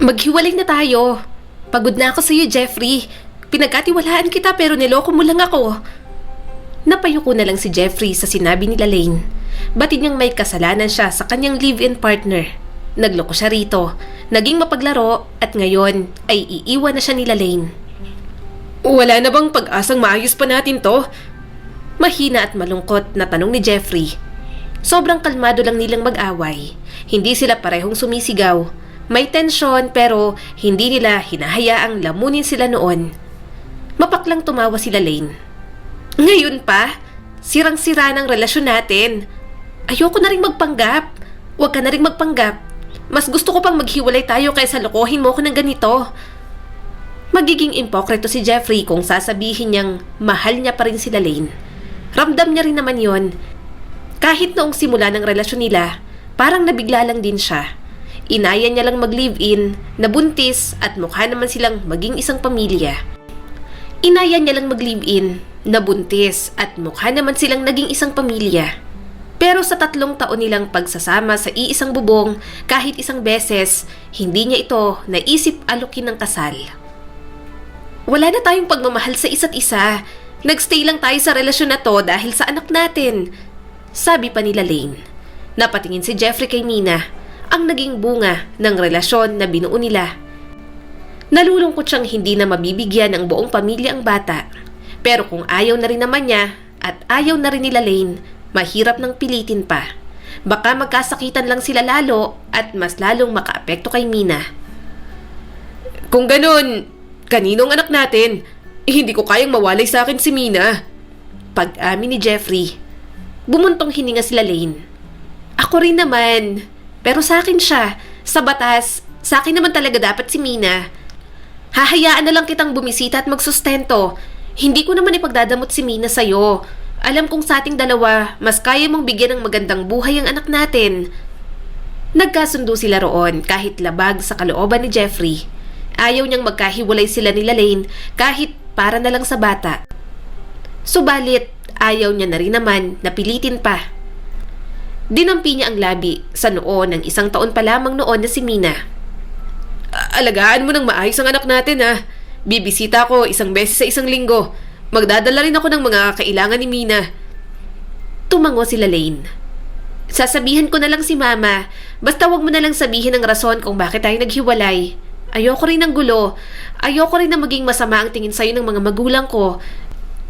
Maghiwalay na tayo. Pagod na ako sa'yo, Jeffrey. Pinagkatiwalaan kita pero niloko mo lang ako. Napayuko na lang si Jeffrey sa sinabi ni Lane. Batid niyang may kasalanan siya sa kanyang live-in partner. Nagloko siya rito, naging mapaglaro at ngayon ay iiwan na siya ni Lane. Wala na bang pag-asang maayos pa natin to? Mahina at malungkot na tanong ni Jeffrey. Sobrang kalmado lang nilang mag-away. Hindi sila parehong sumisigaw. May tensyon pero hindi nila hinahayaang lamunin sila noon. Mapaklang tumawa sila Lane. Ngayon pa? Sirang-sira ng relasyon natin. Ayoko na rin magpanggap. Huwag ka na rin magpanggap. Mas gusto ko pang maghiwalay tayo kaysa lokohin mo ko ng ganito. Magiging impokrito si Jeffrey kung sasabihin niyang mahal niya pa rin sila Lane. Ramdam niya rin naman yon. Kahit noong simula ng relasyon nila, parang nabigla lang din siya. Inaya niya lang mag-live-in, nabuntis at mukha naman silang maging isang pamilya. Inaya niya lang mag-live-in, nabuntis at mukha naman silang naging isang pamilya. Pero sa 3 taon nilang pagsasama sa iisang bubong, kahit isang beses, hindi niya ito naisip alukin ng kasal. Wala na tayong pagmamahal sa isa't isa. Nagstay lang tayo sa relasyon na to dahil sa anak natin. Sabi pa nila Lane. Napatingin si Jeffrey kay Mina, ang naging bunga ng relasyon na binuo nila. Nalulungkot siyang hindi na mabibigyan ng buong pamilya ang bata. Pero kung ayaw na rin naman niya at ayaw na rin nila Lane, mahirap nang pilitin pa. Baka magkasakitan lang sila lalo at mas lalong makaapekto kay Mina. Kung ganun, kaninong anak natin? Hindi ko kayang mawalay sa akin si Mina. Pag-amin ni Jeffrey. Bumuntong hininga sila Lane. Ako rin naman. Pero sa akin siya. Sa batas, sa akin naman talaga dapat si Mina. Hahayaan na lang kitang bumisita at magsustento. Hindi ko naman ipagdadamot si Mina sa'yo. Alam kong sa ating dalawa, mas kaya mong bigyan ng magandang buhay ang anak natin. Nagkasundo sila roon kahit labag sa kalooban ni Jeffrey. Ayaw niyang magkahiwalay sila ni Lane kahit para na lang sa bata. Subalit, ayaw niya na rin naman na pilitin pa. Dinampi niya ang labi sa noo ng 1 taon pa lamang noon na si Mina. Alagaan mo ng maayos ang anak natin ha. Bibisita ko 1 beses sa 1 linggo. Magdadala rin ako ng mga kailangan ni Mina. Tumango sila Lane. Sasabihan ko na lang si Mama. Basta wag mo na lang sabihin ang rason kung bakit tayo naghiwalay. Ayoko rin ng gulo. Ayoko rin na maging masama ang tingin sa'yo ng mga magulang ko.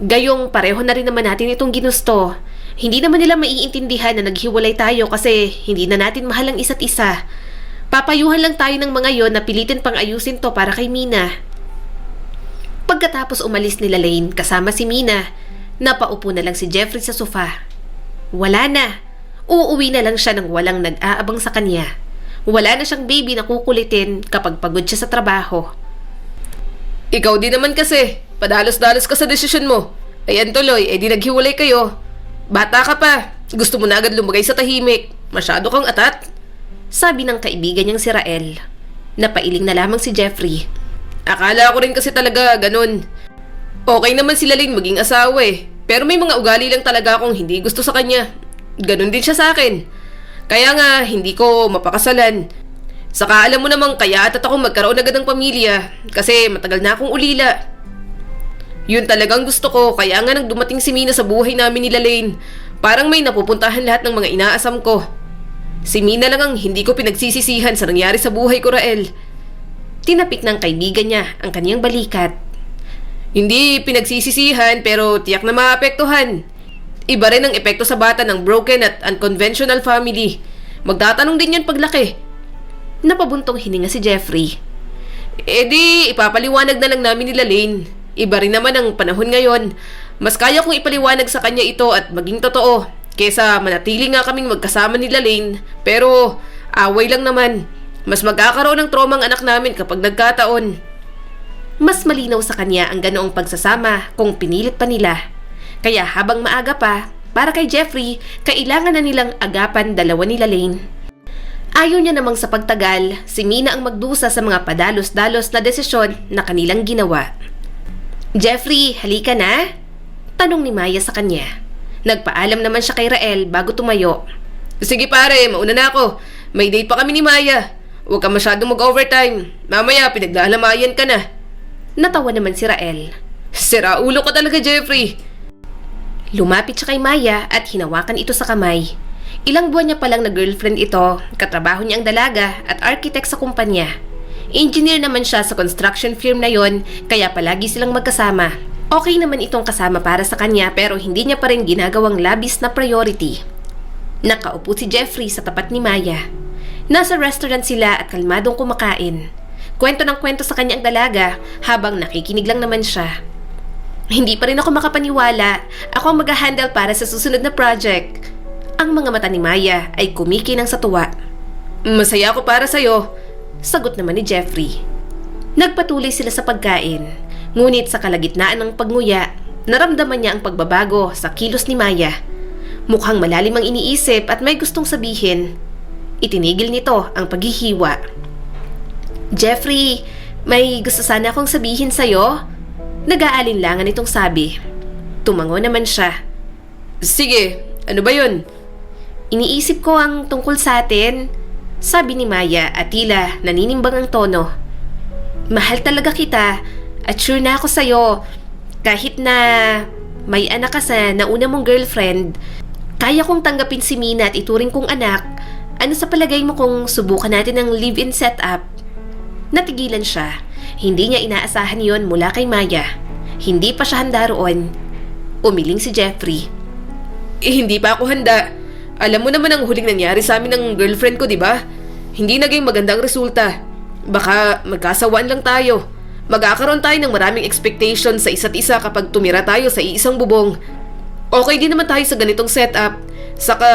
Gayong pareho na rin naman natin itong ginusto. Hindi naman nila maiintindihan na naghiwalay tayo kasi hindi na natin mahal ang isa't isa. Papayuhan lang tayo ng mga yon na pilitin pang ayusin to para kay Mina. Pagkatapos umalis nila Lane kasama si Mina, napaupo na lang si Jeffrey sa sofa. Wala na. Uuwi na lang siya nang walang nag-aabang sa kanya. Wala na siyang baby na kukulitin kapag pagod siya sa trabaho. Ikaw din naman kasi. Padalos-dalos ka sa desisyon mo. Ayan tuloy, di naghiwalay kayo. Bata ka pa. Gusto mo na agad lumagay sa tahimik. Masyado kang atat. Sabi ng kaibigan niyang si Rael. Napailing na lamang si Jeffrey. Akala ko rin kasi talaga ganun. Okay naman sila Lane maging asawa eh. Pero may mga ugali lang talaga akong hindi gusto sa kanya. Ganun din siya sa akin. Kaya nga, hindi ko mapakasalan. Saka alam mo namang kaya atat ako magkaroon agad ng pamilya. Kasi matagal na akong ulila. Yun talagang gusto ko, kaya nga nang dumating si Mina sa buhay namin nila Lane, parang may napupuntahan lahat ng mga inaasam ko. Si Mina lang ang hindi ko pinagsisisihan sa nangyari sa buhay ko, Rael. Tinapik ng kaibigan niya ang kanyang balikat. Hindi pinagsisisihan pero tiyak na maapektuhan. Iba rin ang epekto sa bata ng broken at unconventional family. Magtatanong din yan paglaki. Napabuntong hininga si Jeffrey. Di ipapaliwanag na lang namin nila Lane. Iba rin naman ang panahon ngayon. Mas kaya kong ipaliwanag sa kanya ito at maging totoo kesa manatili nga kaming magkasama nila Lane. Pero away lang naman. Mas magkakaroon ng trauma ang anak namin kapag nagkataon. Mas malinaw sa kanya ang ganoong pagsasama kung pinilit pa nila. Kaya habang maaga pa, para kay Jeffrey, kailangan na nilang agapan dalawa nila Lane. Ayaw niya namang sa pagtagal, si Mina ang magdusa sa mga padalos-dalos na desisyon na kanilang ginawa. Jeffrey, halika na? Tanong ni Maya sa kanya. Nagpaalam naman siya kay Rael bago tumayo. Sige pare, mauna na ako. May date pa kami ni Maya. Huwag ka masyadong mag-overtime. Mamaya pinaglalamayan ka na. Natawa naman si Rael. Sira ulo ka talaga, Jeffrey. Lumapit siya kay Maya at hinawakan ito sa kamay. Ilang buwan niya palang na girlfriend ito, katrabaho niya ang dalaga at architect sa kumpanya. Engineer naman siya sa construction firm na yon, kaya palagi silang magkasama. Okay naman itong kasama para sa kanya pero hindi niya pa rin ginagawang labis na priority. Nakaupo si Jeffrey sa tapat ni Maya. Nasa restaurant sila at kalmadong kumakain. Kwento ng kwento sa kanya ang dalaga habang nakikinig lang naman siya. Hindi pa rin ako makapaniwala. Ako ang mag-handle para sa susunod na project. Ang mga mata ni Maya ay kumikinang sa tuwa. Masaya ako para sa'yo. Sagot naman ni Jeffrey. Nagpatuloy sila sa pagkain. Ngunit sa kalagitnaan ng pagnguya, naramdaman niya ang pagbabago sa kilos ni Maya. Mukhang malalim ang iniisip at may gustong sabihin. Itinigil nito ang paghihiwa. Jeffrey, may gusto sana akong sabihin sa'yo. Nag-aalinlangan itong sabi. Tumango naman siya. Sige, ano ba yun? Iniisip ko ang tungkol sa atin, sabi ni Maya at tila naninimbang ang tono. Mahal talaga kita at sure na ako sa'yo. Kahit na may anak ka sa nauna mong girlfriend, kaya kong tanggapin si Mina at ituring kong anak. Ano sa palagay mo kung subukan natin ang live-in setup? Natigilan siya. Hindi niya inaasahan yon mula kay Maya. Hindi pa siya handa roon. Umiling si Jeffrey. Hindi pa ako handa. Alam mo naman ang huling nangyari sa amin ng girlfriend ko, di ba? Hindi naging magandang resulta. Baka magkasawaan lang tayo. Magkakaroon tayo ng maraming expectation sa isa't isa kapag tumira tayo sa iisang bubong. Okay din naman tayo sa ganitong setup. Saka,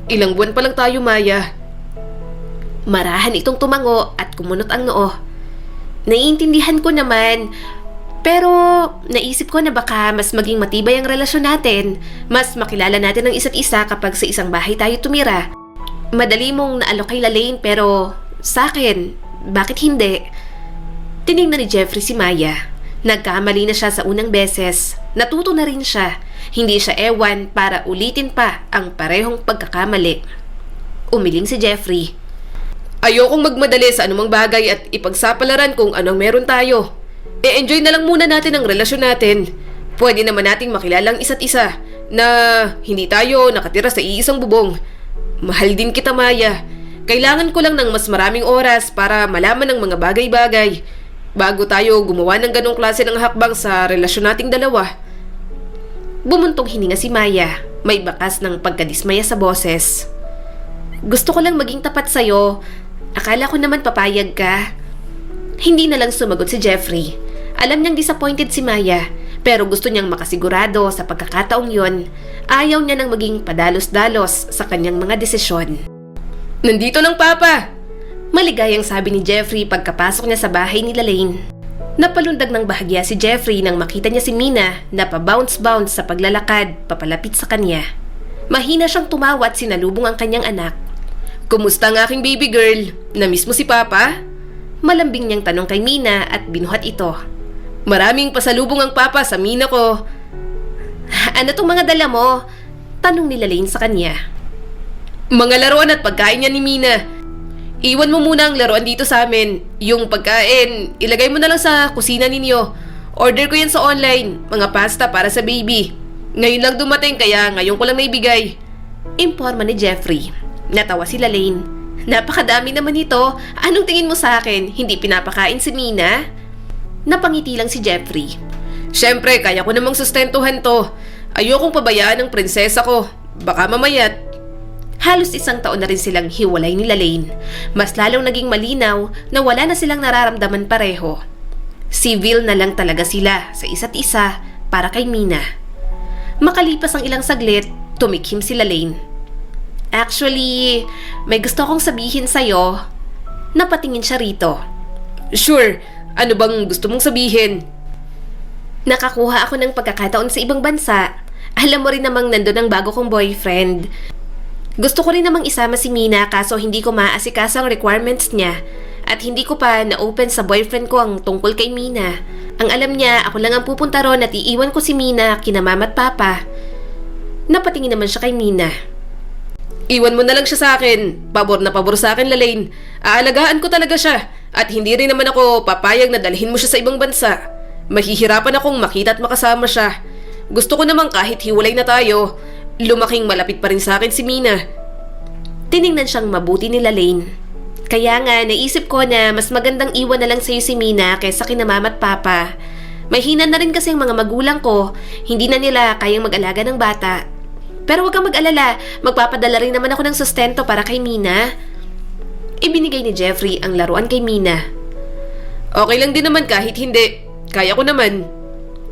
ilang buwan pa lang tayo, Maya. Marahan itong tumango at kumunot ang noo. Naiintindihan ko naman, pero naisip ko na baka mas maging matibay ang relasyon natin. Mas makilala natin ang isa't isa kapag sa isang bahay tayo tumira. Madali mong naalok kay Lalaine pero sa akin, bakit hindi? Tinignan ni Jeffrey si Maya. Nagkamali na siya sa unang beses. Natuto na rin siya. Hindi siya ewan para ulitin pa ang parehong pagkakamali. Umiling si Jeffrey. Ayokong magmadali sa anumang bagay at ipagsapalaran kung anong meron tayo. E-enjoy na lang muna natin ang relasyon natin. Pwede naman nating makilala ang isa't isa na hindi tayo nakatira sa iisang bubong. Mahal din kita, Maya. Kailangan ko lang ng mas maraming oras para malaman ang mga bagay-bagay bago tayo gumawa ng ganong klase ng hakbang sa relasyon nating dalawa. Bumuntong hininga si Maya. May bakas ng pagkadismaya sa boses. Gusto ko lang maging tapat sa'yo. Akala ko naman papayag ka. Hindi na lang sumagot si Jeffrey. Alam niyang disappointed si Maya, pero gusto niyang makasigurado sa pagkakataong yon. Ayaw niya nang maging padalos-dalos sa kanyang mga desisyon. Nandito ng Papa! Maligayang sabi ni Jeffrey pagkapasok niya sa bahay ni Lalaine. Napalundag ng bahagya si Jeffrey nang makita niya si Mina na pa-bounce-bounce sa paglalakad papalapit sa kanya. Mahina siyang tumawa at sinalubong ang kanyang anak. Kumusta ang aking baby girl? Namiss mo si Papa? Malambing niyang tanong kay Mina at binuhat ito. Maraming pasalubong ang Papa sa Mina ko. Ano tong mga dala mo? Tanong ni Lalaine sa kanya. Mga laruan at pagkain niya ni Mina. Iwan mo muna ang laruan dito sa amin. Yung pagkain, ilagay mo na lang sa kusina ninyo. Order ko yan sa online, mga pasta para sa baby. Ngayon lang dumating kaya ngayon ko lang naibigay. Imporma ni Jeffrey. Natawa si Lalaine. Napakadami naman ito. Anong tingin mo sa akin? Hindi pinapakain si Mina? Napangiti lang si Jeffrey. Siyempre, kaya ko namang sustentuhan to. Ayokong pabayaan ng prinsesa ko. Baka mamayat. Halos 1 taon na rin silang hiwalay ni Lalaine. Mas lalong naging malinaw na wala na silang nararamdaman pareho. Civil na lang talaga sila sa isa't isa para kay Mina. Makalipas ang ilang saglit, tumikhim si Lalaine. Actually, may gusto akong sabihin sa'yo. Napatingin siya rito. Sure, ano bang gusto mong sabihin? Nakakuha ako ng pagkakataon sa ibang bansa. Alam mo rin namang nandun ang bago kong boyfriend. Gusto ko rin namang isama si Mina kaso hindi ko maaasikaso ang requirements niya. At hindi ko pa na-open sa boyfriend ko ang tungkol kay Mina. Ang alam niya, ako lang ang pupunta ron at iiwan ko si Mina kina mama at papa. Napatingin naman siya kay Mina. Iwan mo na lang siya sa akin. Pabor na pabor sa akin, Lalaine. Aalagaan ko talaga siya. At hindi rin naman ako papayag na dalhin mo siya sa ibang bansa. Mahihirapan akong makita at makasama siya. Gusto ko naman kahit hiwalay na tayo, lumaking malapit pa rin sa akin si Mina. Tiningnan siyang mabuti ni Lalaine. Kaya nga, naisip ko na mas magandang iwan na lang sa'yo si Mina kaysa kina mama at papa. May hina na rin kasi ang mga magulang ko, hindi na nila kayang mag-alaga ng bata. Pero huwag kang mag-alala, magpapadala rin naman ako ng sustento para kay Mina. Ibinigay ni Jeffrey ang laruan kay Mina. Okay lang din naman kahit hindi. Kaya ko naman.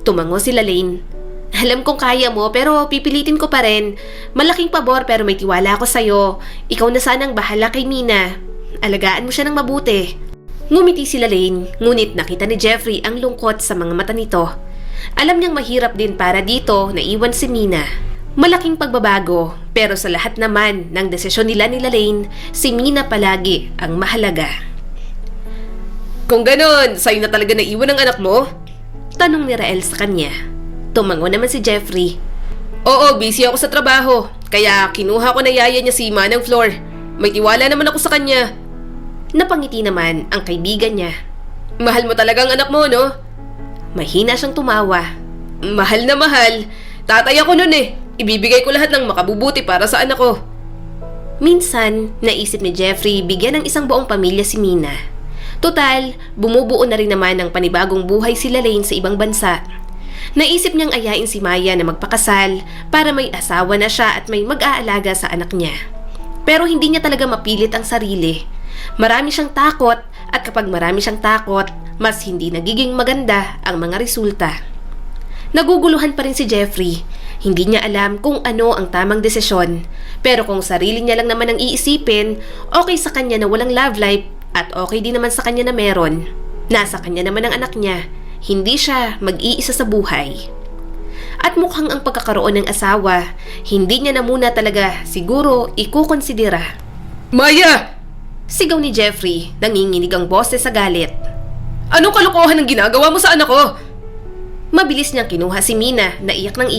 Tumango si Lalaine. Alam kong kaya mo pero pipilitin ko pa rin. Malaking pabor pero may tiwala ako sa'yo. Ikaw na sanang bahala kay Mina. Alagaan mo siya ng mabuti. Ngumiti si Lalaine, ngunit nakita ni Jeffrey ang lungkot sa mga mata nito. Alam niyang mahirap din para dito na iwan si Mina. Malaking pagbabago, pero sa lahat naman ng desisyon nila ni Lalaine, si Mina palagi ang mahalaga. Kung ganon, sa'yo na talaga naiwan ang anak mo? Tanong ni Rael sa kanya. Tumango naman si Jeffrey. Oo, busy ako sa trabaho. Kaya kinuha ko na yaya niya si Manang Flor. May tiwala naman ako sa kanya. Napangiti naman ang kaibigan niya. Mahal mo talaga ang anak mo, no? Mahina siyang tumawa. Mahal na mahal. Tatay ako nun eh. Ibibigay ko lahat ng makabubuti para sa anak ko. Minsan, naisip ni Jeffrey bigyan ng isang buong pamilya si Mina. Total, bumubuo na rin naman ng panibagong buhay si Lalaine sa ibang bansa. Naisip niyang ayain si Maya na magpakasal para may asawa na siya at may mag-aalaga sa anak niya. Pero hindi niya talaga mapilit ang sarili. Marami siyang takot at kapag marami siyang takot, mas hindi nagiging maganda ang mga resulta. Naguguluhan pa rin si Jeffrey. Hindi niya alam kung ano ang tamang desisyon. Pero kung sarili niya lang naman ang iisipin, okay sa kanya na walang love life at okay din naman sa kanya na meron. Nasa kanya naman ang anak niya. Hindi siya mag-iisa sa buhay. At mukhang ang pagkakaroon ng asawa, hindi niya na muna talaga siguro ikukonsidera. Maya! Sigaw ni Jeffrey, nanginginig ang boses sa galit. Anong kalokohan ang ginagawa mo sa anak ko? Mabilis niyang kinuha si Mina na iyak ng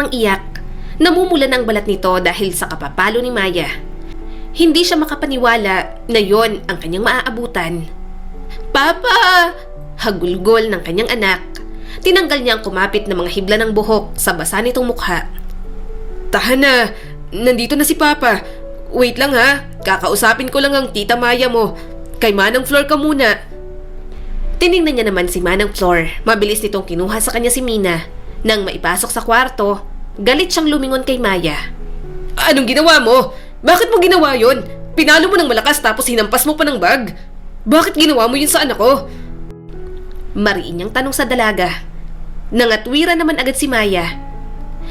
iyak. Namumulan ang balat nito dahil sa kapapalo ni Maya. Hindi siya makapaniwala na yon ang kanyang maaabutan. Papa! Hagulgol ng kanyang anak. Tinanggal niya ang kumapit na mga hibla ng buhok sa basa nitong mukha. Tahan na! Nandito na si Papa. Wait lang ha. Kakausapin ko lang ang tita Maya mo. Kay Manang Flor ka muna. Tiningnan niya naman si Manang Flor. Mabilis nitong kinuha sa kanya si Mina. Nang maipasok sa kwarto, galit siyang lumingon kay Maya. Anong ginawa mo? Bakit mo ginawa yon? Pinalo mo ng malakas tapos hinampas mo pa ng bag. Bakit ginawa mo yun sa anak ko? Mariin niyang tanong sa dalaga. Nangatwira naman agad si Maya.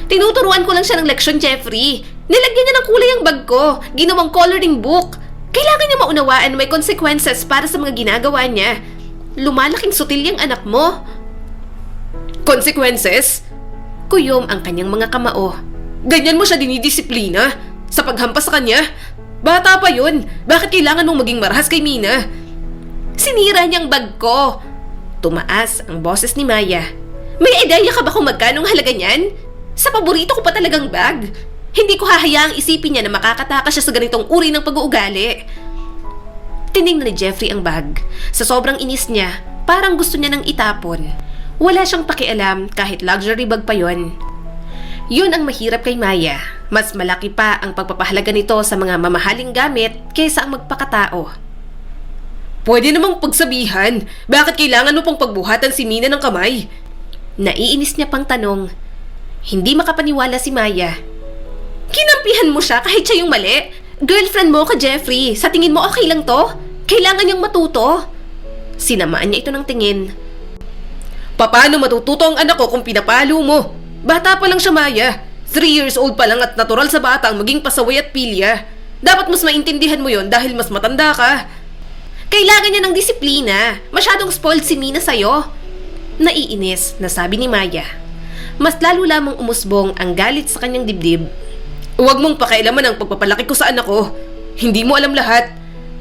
Tinuturuan ko lang siya ng leksyon, Jeffrey. Nilagyan niya ng kulay ang bag ko. Ginawang coloring book. Kailangan niya maunawaan na may consequences para sa mga ginagawa niya. Lumalaking sutil yung anak mo. Consequences? Kuyom ang kanyang mga kamao. Ganyan mo siya dinidisiplina? Sa paghampas sa kanya? Bata pa yun. Bakit kailangan mong maging marahas kay Mina? Sinira niyang bag ko. Tumaas ang boses ni Maya. May ideya ka ba kung magkanong halaga niyan? Sa paborito ko pa talagang bag. Hindi ko hahayaang isipin niya na makakatakas siya sa ganitong uri ng pag-uugali. Tiningnan ni Jeffrey ang bag. Sa sobrang inis niya, parang gusto niya nang itapon. Wala siyang pakialam kahit luxury bag pa yon. Yun ang mahirap kay Maya. Mas malaki pa ang pagpapahalaga nito sa mga mamahaling gamit kaysa ang magpakatao. Pwede namang pagsabihan. Bakit kailangan mo pang pagbuhatan si Mina ng kamay? Naiinis niya pang tanong. Hindi makapaniwala si Maya. Kinampihan mo siya kahit siya yung mali? Girlfriend mo ka, Jeffrey. Sa tingin mo okay lang to? Kailangan niyang matuto. Sinamaan niya ito ng tingin. Paano matututo ang anak ko kung pinapalo mo? Bata pa lang siya, Maya. 3 years old pa lang at natural sa bata ang maging pasaway at pilya. Dapat mas maintindihan mo yon dahil mas matanda ka. Kailangan niya ng disiplina. Masyadong spoiled si Mina sa'yo. Naiinis na sabi ni Maya. Mas lalo lamang umusbong ang galit sa kanyang dibdib. Huwag mong pakialaman ang pagpapalaki ko sa anak ko. Hindi mo alam lahat.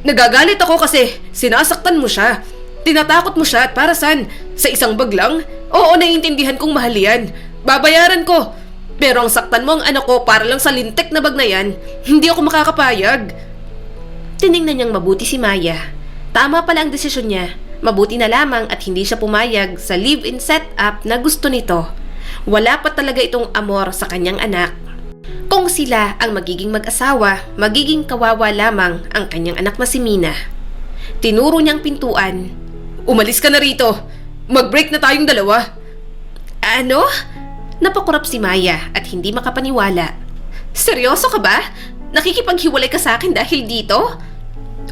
Nagagalit ako kasi sinasaktan mo siya. Tinatakot mo siya at para saan? Sa isang bag lang? Oo, naiintindihan kong mahal yan. Babayaran ko. Pero ang saktan mo ang anak ko para lang sa lintek na bag na yan, hindi ako makakapayag. Tiningnan niyang mabuti si Maya. Tama pala ang desisyon niya. Mabuti na lamang at hindi siya pumayag sa live-in setup na gusto nito. Wala pa talaga itong amor sa kanyang anak. Kung sila ang magiging mag-asawa, magiging kawawa lamang ang kanyang anak na si Mina. Tinuro niyang pintuan. Umalis ka na rito. Mag-break na tayong dalawa. Ano? Napakurap si Maya at hindi makapaniwala. Seryoso ka ba? Nakikipaghiwalay ka sa akin dahil dito?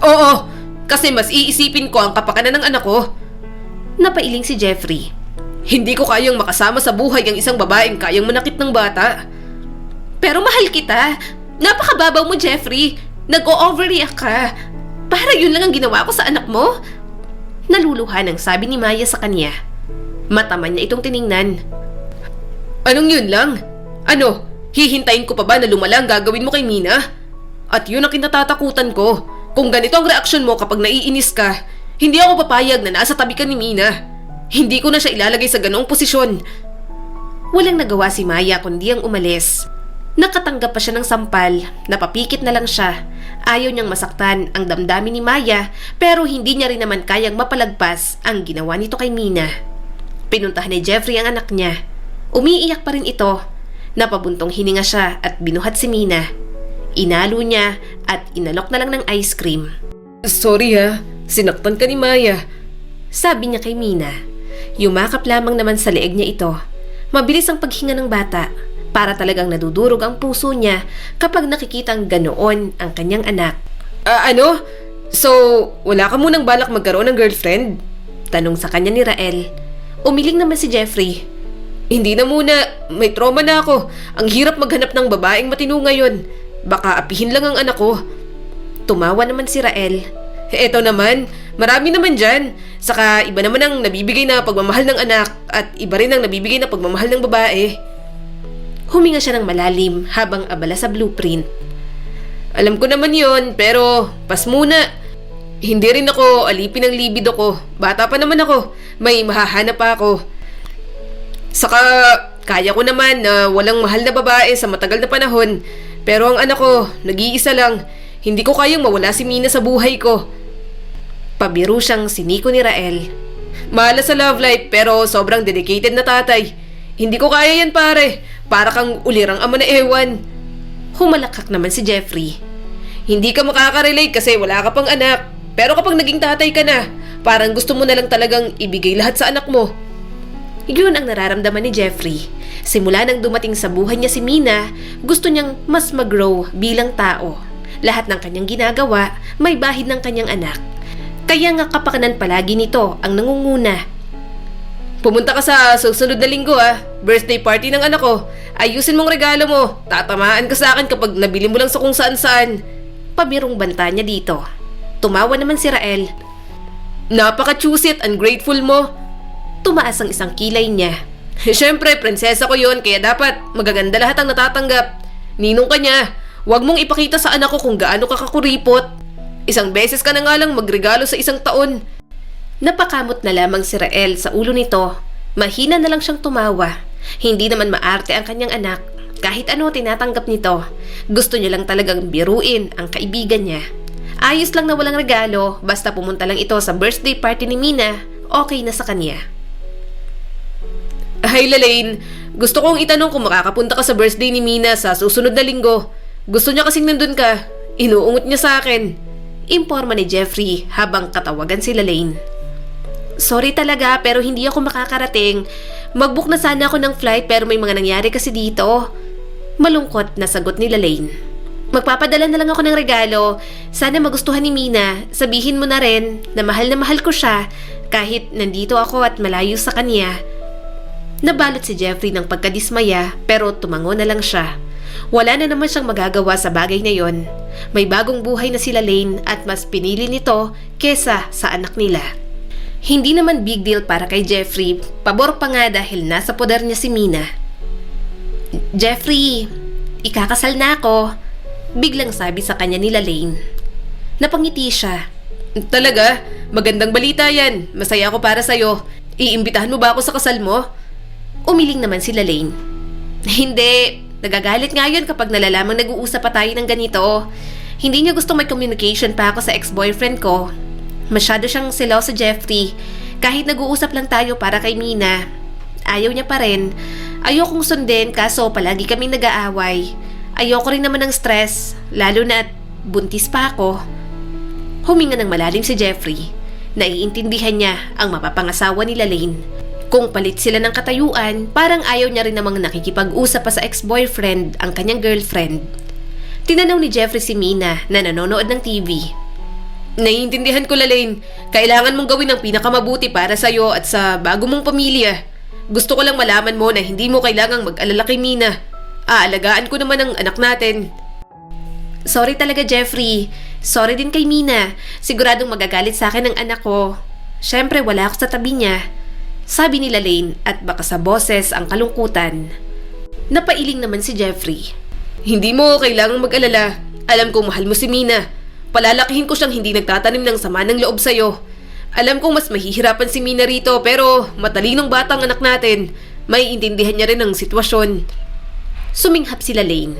Oo, kasi mas iisipin ko ang kapakanan ng anak ko. Napailing si Jeffrey. Hindi ko kayang makasama sa buhay ang isang babaeng kayang manakit ng bata. Pero mahal kita. Napakababaw mo, Jeffrey. Nag-o-overreact ka. Para yun lang ang ginawa ko sa anak mo. Naluluhan ang sabi ni Maya sa kanya. Mataman niya itong tiningnan. Anong yun lang? Ano, hihintayin ko pa ba na lumala ang gagawin mo kay Mina? At yun ang kinatatakutan ko. Kung ganito ang reaksyon mo kapag naiinis ka, hindi ako papayag na nasa tabi ka ni Mina. Hindi ko na siya ilalagay sa ganong posisyon. Walang nagawa si Maya kundi ang umalis. Nakatanggap pa siya ng sampal, napapikit na lang siya. Ayaw niyang masaktan ang damdamin ni Maya pero hindi niya rin naman kayang mapalagpas ang ginawa nito kay Mina. Pinuntahan ni Jeffrey ang anak niya. Umiiyak pa rin ito. Napabuntong hininga siya at binuhat si Mina. Inalo niya at inalok na lang ng ice cream. Sorry ha, sinaktan ka ni Maya. Sabi niya kay Mina. Yumakap lamang naman sa leeg niya ito. Mabilis ang paghinga ng bata. Para talagang nadudurog ang puso niya kapag nakikitang ganoon ang kanyang anak. Ano? So, wala ka munang balak magkaroon ng girlfriend? Tanong sa kanya ni Rael. Umiling naman si Jeffrey. Hindi na muna, may trauma na ako. Ang hirap maghanap ng babaeng matino ngayon. Baka apihin lang ang anak ko. Tumawa naman si Rael. Eto naman, marami naman dyan. Saka iba naman ang nabibigay na pagmamahal ng anak at iba rin ang nabibigay na pagmamahal ng babae. Huminga siya ng malalim habang abala sa blueprint. Alam ko naman yon, pero pas muna. Hindi rin ako alipin ng libido ko. Bata pa naman ako. May mahahanap pa ako. Saka, kaya ko naman na walang mahal na babae sa matagal na panahon. Pero ang anak ko, nag-iisa lang. Hindi ko kayang mawala si Mina sa buhay ko. Pabiro siyang siniko ni Rael. Mahala sa love life pero sobrang dedicated na tatay. Hindi ko kaya yan pare. Para kang ulirang ama na ewan. Humalakak naman si Jeffrey. Hindi ka makaka-relate kasi wala ka pang anak. Pero kapag naging tatay ka na, parang gusto mo na lang talagang ibigay lahat sa anak mo. Yun ang nararamdaman ni Jeffrey. Simula nang dumating sa buhay niya si Mina, gusto niyang mas mag-grow bilang tao. Lahat ng kanyang ginagawa, may bahid ng kanyang anak. Kaya nga kapakanan palagi nito ang nangunguna. Pumunta ka sa susunod na linggo birthday party ng anak ko. Ayusin mong regalo mo. Tatamaan ka sa akin kapag nabili mo lang sa kung saan-saan. Pabirong banta niya dito. Tumawa naman si Rael. Napaka-choosy at ungrateful mo. Tumaas ang isang kilay niya. Siyempre, prinsesa ko yon kaya dapat magaganda lahat ang natatanggap. Ninong ka niya, huwag mong ipakita sa anak ko kung gaano ka kakuripot. Isang beses ka na nga lang magregalo sa isang taon. Napakamot na lamang si Rael sa ulo nito. Mahina na lang siyang tumawa. Hindi naman maarte ang kanyang anak. Kahit ano tinatanggap nito. Gusto niya lang talagang biruin ang kaibigan niya. Ayos lang na walang regalo, basta pumunta lang ito sa birthday party ni Mina, okay na sa kanya. Hi Lalaine, gusto kong itanong kung makakapunta ka sa birthday ni Mina sa susunod na linggo. Gusto niya kasing nandun ka. Inuungot niya sa akin. Imporma ni Jeffrey habang katawagan si Lalaine. Sorry talaga pero hindi ako makakarating. Mag-book na sana ako ng flight pero may mga nangyari kasi dito. Malungkot na sagot ni Lalaine. Magpapadala na lang ako ng regalo. Sana magustuhan ni Mina. Sabihin mo na rin na mahal ko siya kahit nandito ako at malayo sa kanya. Nabalot si Jeffrey ng pagkadismaya pero tumango na lang siya. Wala na naman siyang magagawa sa bagay na yon. May bagong buhay na si Lalaine at mas pinili nito kesa sa anak nila. Hindi naman big deal para kay Jeffrey. Pabor pa nga dahil nasa poder niya si Mina. Jeffrey, ikakasal na ako. Biglang sabi sa kanya ni Lalaine. Napangiti siya. Talaga? Magandang balita yan. Masaya ako para sa'yo. Iimbitahan mo ba ako sa kasal mo? Umiling naman si Lalaine. Hindi. Nagagalit nga yun kapag nalalamang nag-uusap pa tayo ng ganito. Hindi niya gusto may communication pa ako sa ex-boyfriend ko. Masyado siyang seloso, Jeffrey. Kahit nag-uusap lang tayo para kay Mina, ayaw niya pa rin. Ayokong sundin kaso palagi kaming nag-aaway. Ayoko rin naman ng stress, lalo na at buntis pa ako. Huminga ng malalim si Jeffrey. Naiintindihan niya ang mapapangasawa ni Lane. Kung palit sila ng katayuan, parang ayaw niya rin namang nakikipag-usap pa sa ex-boyfriend ang kanyang girlfriend. Tinanaw ni Jeffrey si Mina na nanonood ng TV. Naiintindihan ko, Lane. Kailangan mong gawin ang pinakamabuti para sa'yo at sa bago mong pamilya. Gusto ko lang malaman mo na hindi mo kailangang mag-alala kay Mina. Aalagaan ko naman ang anak natin. Sorry talaga, Jeffrey. Sorry din kay Mina. Siguradong magagalit sa akin ang anak ko. Siyempre, wala ako sa tabi niya. Sabi ni Lane at baka sa boses ang kalungkutan. Napailing naman si Jeffrey. Hindi mo kailangang mag-alala. Alam kong mahal mo si Mina. Palalakihin ko siyang hindi nagtatanim ng sama ng loob sa'yo. Alam kong mas mahihirapan si Mina rito pero matalinong batang anak natin. May intindihan niya rin ang sitwasyon. Suminghap si Lane.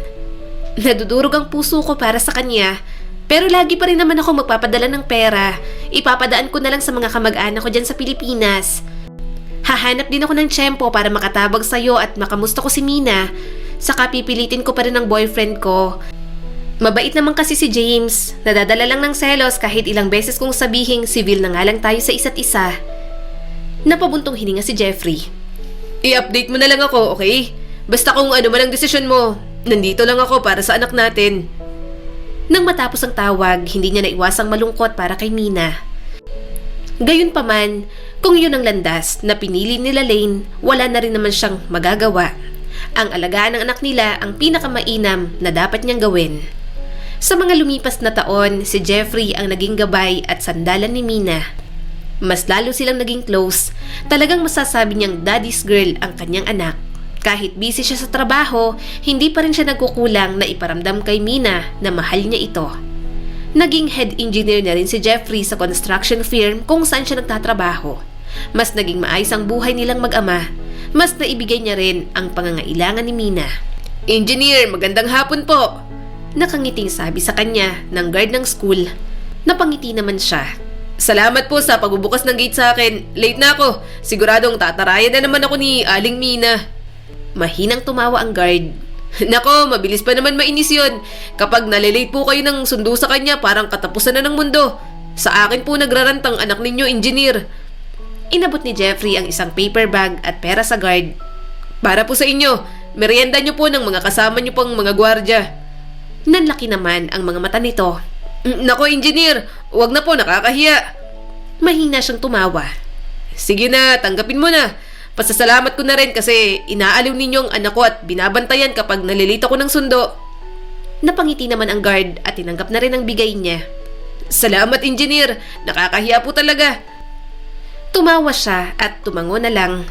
Nadudurog ang puso ko para sa kanya. Pero lagi pa rin naman ako magpapadala ng pera. Ipapadaan ko na lang sa mga kamag-anak ko dyan sa Pilipinas. Hahanap din ako ng tiyempo para makatabag sa'yo at makamusta ko si Mina. Saka pipilitin ko pa rin ang boyfriend ko. Mabait naman kasi si James. Nadadala lang ng selos kahit ilang beses kong sabihing civil na nga lang tayo sa isa't isa. Napabuntong hininga si Jeffrey. I-update mo na lang ako, okay? Basta kung ano man ang desisyon mo, nandito lang ako para sa anak natin. Nang matapos ang tawag, hindi niya naiwasang malungkot para kay Mina. Gayunpaman, kung yun ang landas na pinili nila Lane, wala na rin naman siyang magagawa. Ang alagaan ng anak nila ang pinakamainam na dapat niyang gawin. Sa mga lumipas na taon, si Jeffrey ang naging gabay at sandalan ni Mina. Mas lalo silang naging close, talagang masasabi niyang daddy's girl ang kanyang anak. Kahit busy siya sa trabaho, hindi pa rin siya nagkukulang na iparamdam kay Mina na mahal niya ito. Naging head engineer na rin si Jeffrey sa construction firm kung saan siya nagtatrabaho. Mas naging maayos ang buhay nilang mag-ama. Mas naibigay niya rin ang pangangailangan ni Mina. Engineer, magandang hapon po! Nakangiting sabi sa kanya ng guard ng school. Napangiti naman siya. Salamat po sa pagbubukas ng gate sa akin. Late na ako. Siguradong tatarayan na naman ako ni Aling Mina. Mahinang tumawa ang guard. Nako, mabilis pa naman mainis yun. Kapag nalilate po kayo ng sundo sa kanya, parang katapusan na ng mundo. Sa akin po nagrarantang anak ninyo, engineer. Inabot ni Jeffrey ang isang paper bag at pera sa guard. Para po sa inyo, merienda nyo po ng mga kasama nyo pang mga gwardya. Nanlaki naman ang mga mata nito. Nako, engineer, wag na po, nakakahiya. Mahina siyang tumawa. Sige na, tanggapin mo na. Pasasalamat ko na rin kasi inaaliw ninyo ang anak ko at binabantayan kapag nalilito ko ng sundo. Napangiti naman ang guard at tinanggap na rin ang bigay niya. Salamat, engineer. Nakakahiya po talaga. Tumawa siya at tumango na lang.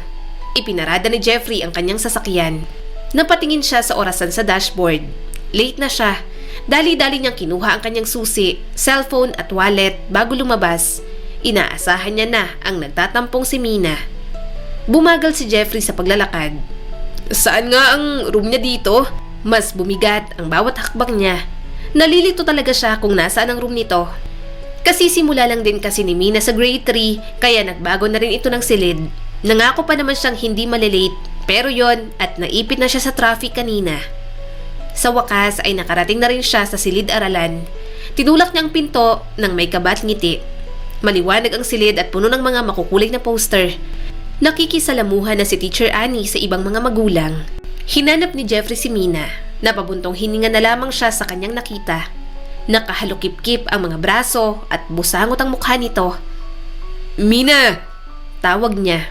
Ipinarada ni Jeffrey ang kanyang sasakyan. Napatingin siya sa orasan sa dashboard. Late na siya. Dali-dali niyang kinuha ang kanyang susi, cellphone at wallet bago lumabas. Inaasahan niya na ang nagtatampong si Mina. Bumagal si Jeffrey sa paglalakad. Saan nga ang room niya dito? Mas bumigat ang bawat hakbang niya. Nalilito talaga siya kung nasaan ang room nito. Kasi simula lang din kasi ni Mina sa grade 3 kaya nagbago na rin ito ng silid. Nangako pa naman siyang hindi malilate pero yon at naipit na siya sa traffic kanina. Sa wakas ay nakarating na rin siya sa silid-aralan. Tinulak niya ang pinto ng may kabat ngiti. Maliwanag ang silid at puno ng mga makukulay na poster. Nakikisalamuhan na si Teacher Annie sa ibang mga magulang. Hinanap ni Jeffrey si Mina. Napabuntong hininga na lamang siya sa kanyang nakita. Nakahalukip-kip ang mga braso at busangot ang mukha nito. Mina! Tawag niya.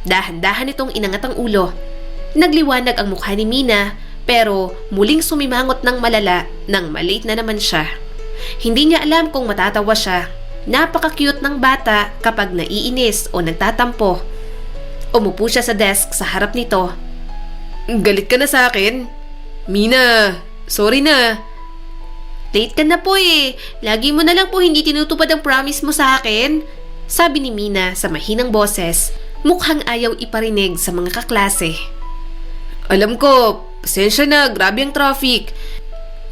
Dahan-dahan itong inangat ang ulo. Nagliwanag ang mukha ni Mina pero muling sumimangot ng malala nang malate na naman siya. Hindi niya alam kung matatawa siya. Napaka-cute ng bata kapag naiinis o nagtatampo. Umupo siya sa desk sa harap nito. Galit ka na sa akin? Mina, sorry na. Late ka na po eh. Lagi mo na lang po hindi tinutupad ang promise mo sa akin. Sabi ni Mina sa mahinang boses, mukhang ayaw iparinig sa mga kaklase. Alam ko, pasensya na, grabe ang traffic.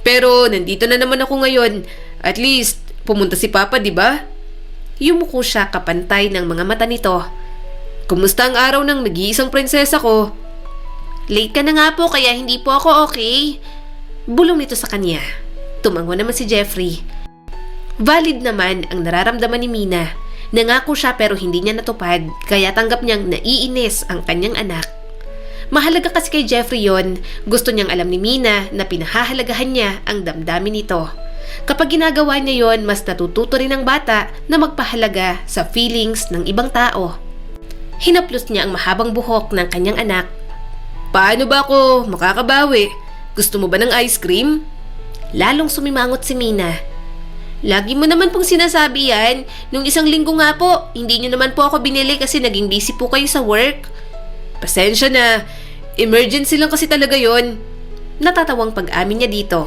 Pero nandito na naman ako ngayon. At least, pumunta si Papa, di ba? Yumuko siya kapantay ng mga mata nito. Kumusta ang araw ng nag-iisang prinsesa ko? Late ka na nga po kaya hindi po ako okay. Bulong nito sa kanya. Tumango naman si Jeffrey. Valid naman ang nararamdaman ni Mina. Nangako siya pero hindi niya natupad kaya tanggap niyang naiinis ang kanyang anak. Mahalaga kasi kay Jeffrey yon. Gusto niyang alam ni Mina na pinahahalagahan niya ang damdamin nito. Kapag ginagawa niya yon, mas natututo rin ang bata na magpahalaga sa feelings ng ibang tao. Hinaplos niya ang mahabang buhok ng kanyang anak. Paano ba ako makakabawi? Gusto mo ba ng ice cream? Lalong sumimangot si Mina. Lagi mo naman pong sinasabi yan. Nung isang linggo nga po, hindi nyo naman po ako binili kasi naging busy po kayo sa work. Pasensya na. Emergency lang kasi talaga yon. Natatawang pag-amin niya dito.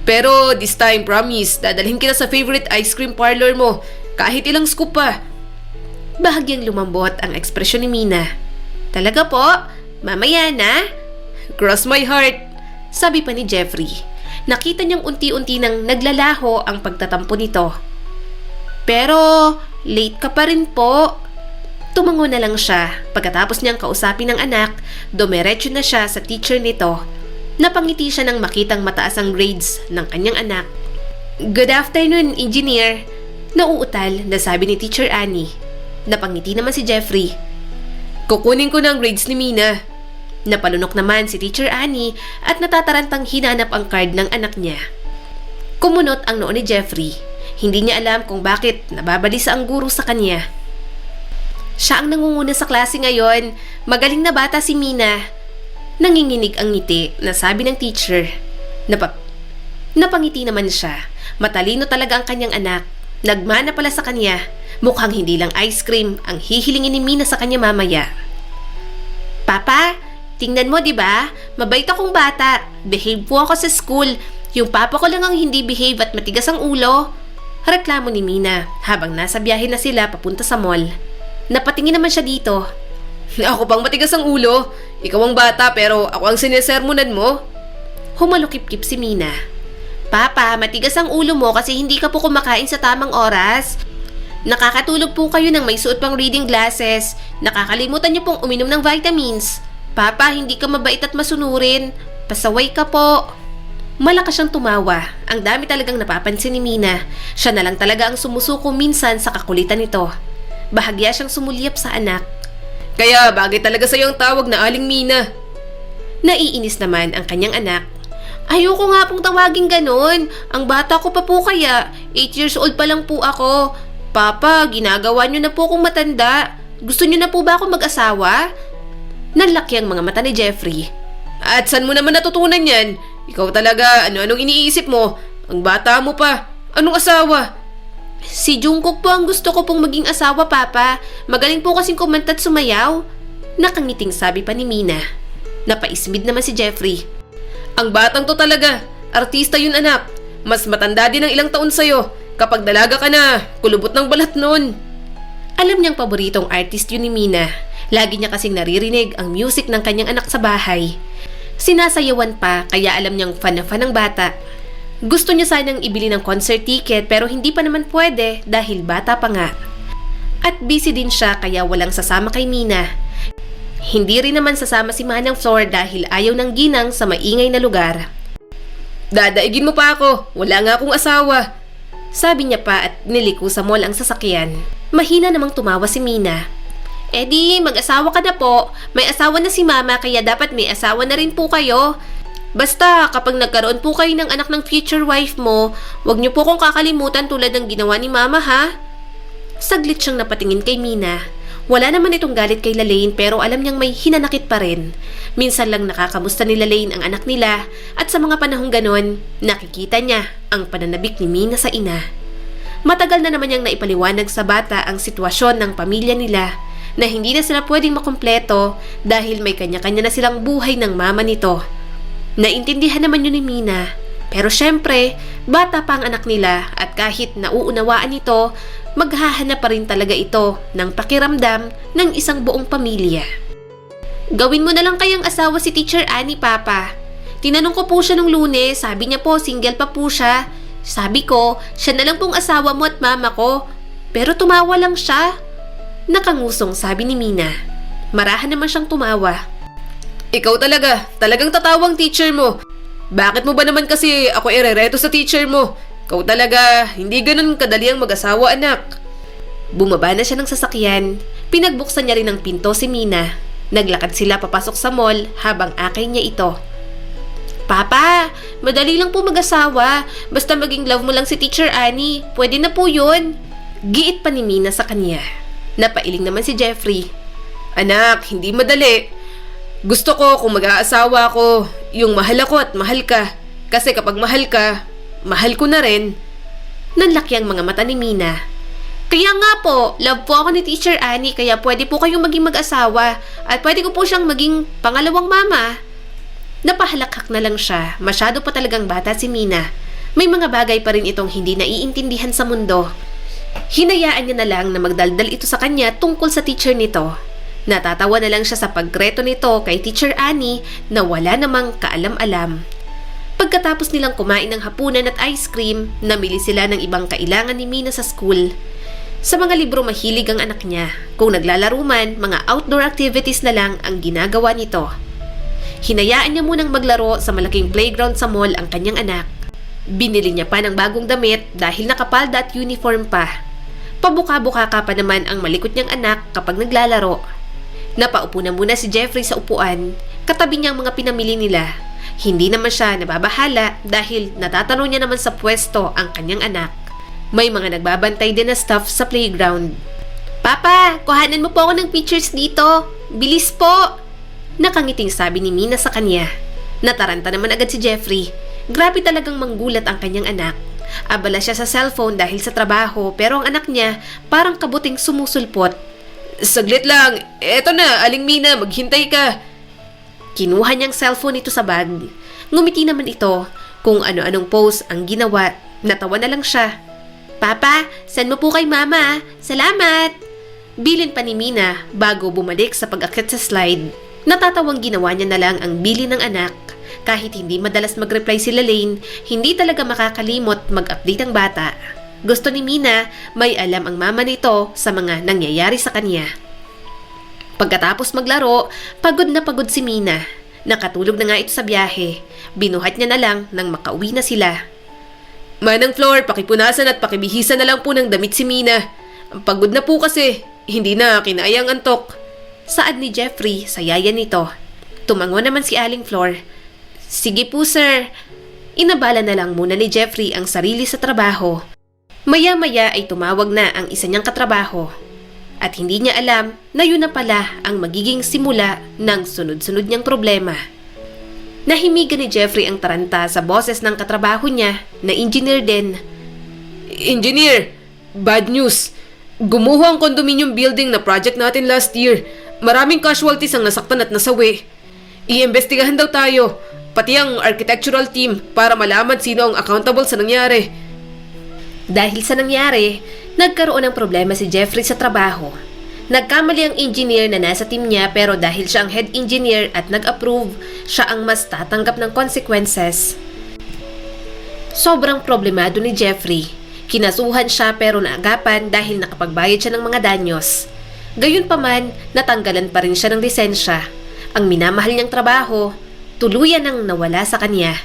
Pero this time, promise, dadalhin kita sa favorite ice cream parlor mo. Kahit ilang scoop pa. Bahagyang lumambot ang ekspresyon ni Mina. Talaga po? Mamaya na? Cross my heart. Sabi pa ni Jeffrey. Nakita niyang unti-unti nang naglalaho ang pagtatampo nito. Pero, late ka pa rin po. Tumango na lang siya. Pagkatapos niyang kausapin ng anak, dumiretso na siya sa teacher nito. Napangiti siya nang makitang mataas ang grades ng kanyang anak. Good afternoon, engineer. Nauutal na sabi ni Teacher Annie. Napangiti naman si Jeffrey. Kukunin ko ng grades ni Mina. Napalunok naman si Teacher Annie at natatarantang hinanap ang card ng anak niya. Kumunot ang noo ni Jeffrey. Hindi niya alam kung bakit nababalisa ang guro sa kanya. Siya ang nangunguna sa klase ngayon. Magaling na bata si Mina. Nanginginig ang ngiti na sabi ng teacher. Napangiti naman siya. Matalino talaga ang kanyang anak. Nagmana pala sa kanya. Mukhang hindi lang ice cream ang hihilingin ni Mina sa kanya mamaya. Papa, tingnan mo, 'di ba? Mabait akong bata. Behave po ako sa school. Yung papa ko lang ang hindi behave at matigas ang ulo. Reklamo ni Mina habang nasa biyahe na sila papunta sa mall. Napatingin naman siya dito. Ako pang matigas ang ulo. Ikaw ang bata pero ako ang sinesermonan mo. Humalukip-kip si Mina. Papa, matigas ang ulo mo kasi hindi ka po kumakain sa tamang oras. Nakakatulog po kayo nang may suot pang reading glasses. Nakakalimutan niyo pong uminom ng vitamins. Papa, hindi ka mabait at masunurin. Pasaway ka po. Malakas siyang tumawa. Ang dami talagang napapansin ni Mina. Siya na lang talaga ang sumusuko minsan sa kakulitan nito. Bahagya siyang sumulyap sa anak. Kaya bagay talaga sa'yo ang tawag na Aling Mina. Naiinis naman ang kanyang anak. Ayoko nga pong tawagin ganun. Ang bata ko pa po kaya. 8 years old pa lang po ako. Papa, ginagawa niyo na po akong matanda. Gusto niyo na po ba akong mag-asawa? Nanlaki ang mga mata ni Jeffrey. At saan mo naman natutunan yan? Ikaw talaga, ano-anong iniisip mo? Ang bata mo pa. Anong asawa? Si Jungkook po ang gusto ko pong maging asawa, Papa. Magaling po kasing kumanta at sumayaw. Nakangiting sabi pa ni Mina. Napaismid naman si Jeffrey. Ang batang to talaga. Artista yun, anak. Mas matanda din ng ilang taon sa'yo. Kapag dalaga ka na, kulubot ng balat nun. Alam niyang paboritong artist yun ni Mina. Lagi niya kasing naririnig ang music ng kanyang anak sa bahay. Sinasayawan pa kaya alam niyang fan na fan ng bata. Gusto niya sanang ibili ng concert ticket pero hindi pa naman pwede dahil bata pa nga. At busy din siya kaya walang sasama kay Mina. Hindi rin naman sasama si Manang Flor dahil ayaw ng ginang sa maingay na lugar. Dadaigin mo pa ako, wala nga akong asawa. Sabi niya pa at niliko sa mall ang sasakyan. Mahina namang tumawa si Mina. Eh di, mag-asawa ka na po. May asawa na si Mama kaya dapat may asawa na rin po kayo. Basta kapag nagkaroon po kayo ng anak ng future wife mo, wag niyo po kong kakalimutan tulad ng ginawa ni Mama ha. Saglit siyang napatingin kay Mina. Wala naman itong galit kay Lalaine pero alam niyang may hinanakit pa rin. Minsan lang nakakamusta ni Lalaine ang anak nila at sa mga panahong ganon, nakikita niya ang pananabik ni Mina sa ina. Matagal na naman niyang naipaliwanag sa bata ang sitwasyon ng pamilya nila na hindi na sila pwedeng makumpleto dahil may kanya-kanya na silang buhay ng mama nito. Naintindihan naman yun ni Mina pero syempre, bata pa ang anak nila at kahit nauunawaan ito, maghahanap pa rin talaga ito ng pakiramdam ng isang buong pamilya. Gawin mo na lang kayang asawa si Teacher Annie, Papa. Tinanong ko po siya nung Lunes, sabi niya po single pa po siya. Sabi ko, siya na lang pong asawa mo at mama ko. Pero tumawa lang siya. Nakangusong sabi ni Mina. Marahan naman siyang tumawa. Ikaw talagang tatawang teacher mo. Bakit mo ba naman kasi ako irereto sa teacher mo? Ikaw talaga, hindi ganun kadali ang mag-asawa, anak. Bumaba na siya ng sasakyan. Pinagbuksan niya rin ang pinto si Mina. Naglakad sila papasok sa mall habang akay niya ito. Papa, madali lang po mag-asawa. Basta maging love mo lang si Teacher Annie. Pwede na po yun. Giit pa ni Mina sa kanya. Napailing naman si Jeffrey. Anak, hindi madali. Gusto ko kung mag-aasawa ko, yung mahal ako at mahal ka. Kasi kapag mahal ka, mahal ko na rin. Nanlaki ang mga mata ni Mina. Kaya nga po, love po ako ni Teacher Annie kaya pwede po kayong maging mag-asawa at pwede ko po siyang maging pangalawang mama. Napahalakhak na lang siya, masyado pa talagang bata si Mina. May mga bagay pa rin itong hindi naiintindihan sa mundo. Hinayaan niya na lang na magdaldal ito sa kanya tungkol sa teacher nito. Natatawa na lang siya sa pagreto nito kay Teacher Annie na wala namang kaalam-alam. Pagkatapos nilang kumain ng hapunan at ice cream, namili sila ng ibang kailangan ni Mina sa school. Sa mga libro mahilig ang anak niya. Kung naglalaro man, mga outdoor activities na lang ang ginagawa nito. Hinayaan niya munang maglaro sa malaking playground sa mall ang kanyang anak. Binili niya pa ng bagong damit dahil nakapalda at uniform pa. Pabuka-buka pa naman ang malikot niyang anak kapag naglalaro. Napaupo na muna si Jeffrey sa upuan, katabi niyang mga pinamili nila. Hindi naman siya nababahala dahil natatanong niya naman sa pwesto ang kanyang anak. May mga nagbabantay din na staff sa playground. Papa, kuhanan mo po ako ng pictures dito. Bilis po! Nakangiting sabi ni Mina sa kanya. Nataranta naman agad si Jeffrey. Grabe talagang manggulat ang kanyang anak. Abala siya sa cellphone dahil sa trabaho pero ang anak niya parang kabuting sumusulpot. Saglit lang, eto na, Aling Mina, maghintay ka. Kinuha niyang cellphone ito sa bag. Ngumiti naman ito. Kung ano-anong pose ang ginawa, natawa na lang siya. Papa, send mo po kay Mama. Salamat! Bilin pa ni Mina bago bumalik sa pag-akyat sa slide. Natatawang ginawa niya na lang ang bilin ng anak. Kahit hindi madalas mag-reply si Lalaine, hindi talaga makakalimot mag-update ang bata. Gusto ni Mina, may alam ang mama nito sa mga nangyayari sa kanya. Pagkatapos maglaro, pagod na pagod si Mina. Nakatulog na nga ito sa biyahe. Binuhat niya na lang nang makauwi na sila. Manang Flor, pakipunasan at pakibihisan na lang po ng damit si Mina. Ang pagod na po kasi, hindi na kinayang antok. Saad ni Jeffrey sa yaya nito. Tumango naman si Aling Flor. Sige po sir. Inabala na lang muna ni Jeffrey ang sarili sa trabaho. Maya-maya ay tumawag na ang isa niyang katrabaho. At hindi niya alam na yun na pala ang magiging simula ng sunod-sunod niyang problema. Nahimigan ni Jeffrey ang taranta sa boses ng katrabaho niya na engineer din. Engineer, bad news. Gumuho ang condominium building na project natin last year. Maraming casualties ang nasaktan at nasawi. Iimbestigahan daw tayo, pati ang architectural team para malaman sino ang accountable sa nangyari. Dahil sa nangyari, nagkaroon ng problema si Jeffrey sa trabaho. Nagkamali ang engineer na nasa team niya pero dahil siya ang head engineer at nag-approve, siya ang mas tatanggap ng consequences. Sobrang problemado ni Jeffrey. Kinasuhan siya pero naagapan dahil nakapagbayad siya ng mga danyos. Gayunpaman, natanggalan pa rin siya ng lisensya. Ang minamahal niyang trabaho, tuluyan nang nawala sa kanya.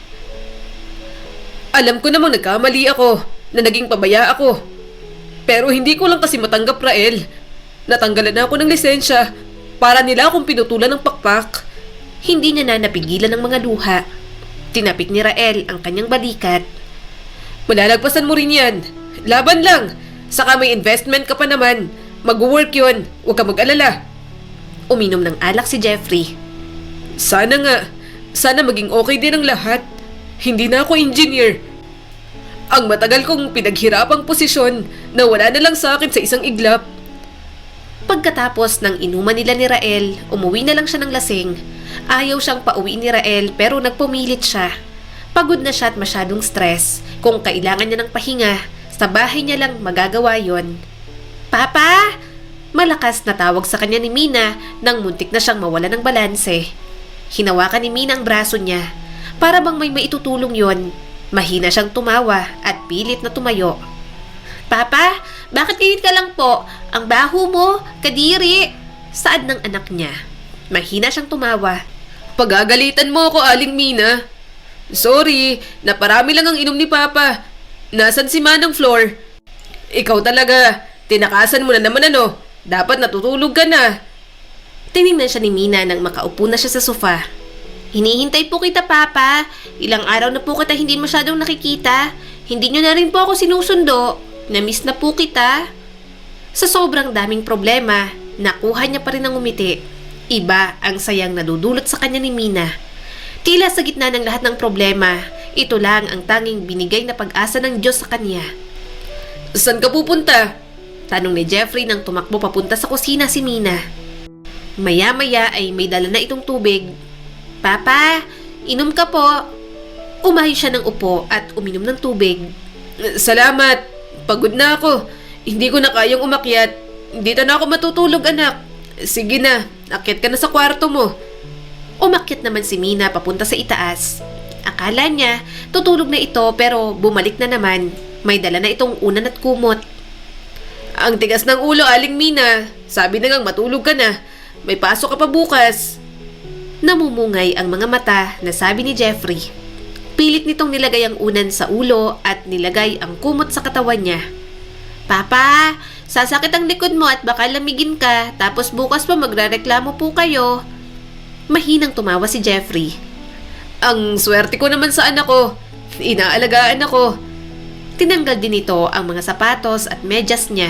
Alam ko namang nagkamali ako, na naging pabaya ako. Pero hindi ko lang kasi matanggap, Rael. Natanggalan na ako ng lisensya para nila akong pinutulan ng pakpak. Hindi niya na napigilan ng mga luha. Tinapik ni Rael ang kanyang balikat. Malalagpasan mo rin yan. Laban lang. Saka may investment ka pa naman. Mag-work yun. Huwag ka mag-alala. Uminom ng alak si Jeffrey. Sana nga. Sana maging okay din ang lahat. Hindi na ako engineer. Ang matagal kong pinaghirapang posisyon na wala na lang sa akin sa isang iglap. Pagkatapos ng inuman nila ni Rael, umuwi na lang siya ng lasing. Ayaw siyang pauwi ni Rael pero nagpumilit siya. Pagod na siya at masyadong stress. Kung kailangan niya ng pahinga, sa bahay niya lang magagawa yon. Papa! Malakas na tawag sa kanya ni Mina nang muntik na siyang mawala ng balanse. Hinawakan ni Mina ang braso niya. Para bang may maitutulong yon. Mahina siyang tumawa at pilit na tumayo. Papa, bakit ganyan ka lang po? Ang baho mo, kadiri. Saad ng anak niya. Mahina siyang tumawa. Pagagalitan mo ako, Aling Mina. Sorry, naparami lang ang inom ni Papa. Nasaan si Manang Flor? Ikaw talaga, tinakasan mo na naman ano. Dapat natutulog ka na. Tinignan siya ni Mina nang makaupo na siya sa sofa. Hinihintay po kita, Papa. Ilang araw na po kita hindi masyadong nakikita. Hindi niyo na rin po ako sinusundo. Namiss na po kita. Sa sobrang daming problema, nakuha niya pa rin ang umiti. Iba ang sayang nadudulot sa kanya ni Mina. Tila sa gitna ng lahat ng problema, ito lang ang tanging binigay na pag-asa ng Diyos sa kanya. Saan ka pupunta? Tanong ni Jeffrey nang tumakbo papunta sa kusina si Mina. Maya-maya ay may dala na itong tubig. Papa, inom ka po. Umayo siya ng upo at uminom ng tubig. Salamat. Pagod na ako. Hindi ko na kayang umakyat. Dito na ako matutulog, anak. Sige na, akyat ka na sa kwarto mo. Umakyat naman si Mina papunta sa itaas. Akala niya, tutulog na ito pero bumalik na naman. May dala na itong unan at kumot. Ang tigas ng ulo, Aling Mina. Sabi na ngang matulog ka na. May pasok ka pa bukas. Namumungay ang mga mata na sabi ni Jeffrey. Pilit nitong nilagay ang unan sa ulo at nilagay ang kumot sa katawan niya. Papa, sasakit ang likod mo at baka lamigin ka tapos bukas pa magrereklamo po kayo. Mahinang tumawa si Jeffrey. Ang swerte ko naman sa anak ko. Inaalagaan ako. Tinanggal din ito ang mga sapatos at medyas niya.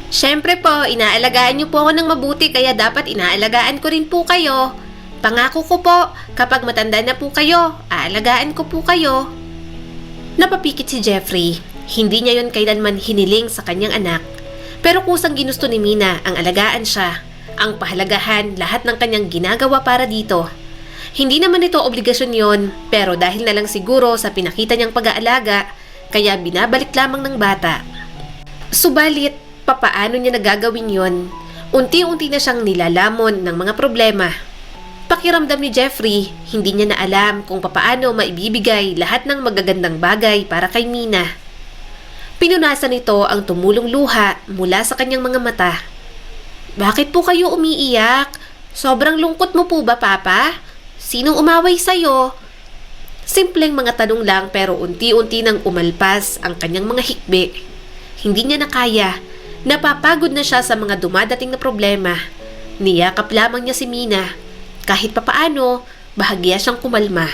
Siyempre po, inaalagaan niyo po ako ng mabuti kaya dapat inaalagaan ko rin po kayo. Pangako ko po, kapag matanda na po kayo, aalagaan ko po kayo. Napapikit si Jeffrey. Hindi niya yon kailanman hiniling sa kanyang anak. Pero kusang ginusto ni Mina ang alagaan siya. Ang pahalagahan lahat ng kanyang ginagawa para dito. Hindi naman ito obligasyon yon, pero dahil na lang siguro sa pinakita niyang pag-aalaga, kaya binabalik lamang ng bata. Subalit, papaano niya nagagawin yon? Unti-unti na siyang nilalamon ng mga problema. Pakiramdam ni Jeffrey, hindi niya na alam kung papaano maibibigay lahat ng magagandang bagay para kay Mina. Pinunasan nito ang tumulong luha mula sa kanyang mga mata. Bakit po kayo umiiyak? Sobrang lungkot mo po ba, Papa? Sinong umaway sa'yo? Simpleng mga tanong lang pero unti-unti nang umalpas ang kanyang mga hikbi. Hindi niya na kaya. Napapagod na siya sa mga dumadating na problema. Niyakap lamang niya si Mina. Kahit papaano, bahagya siyang kumalma.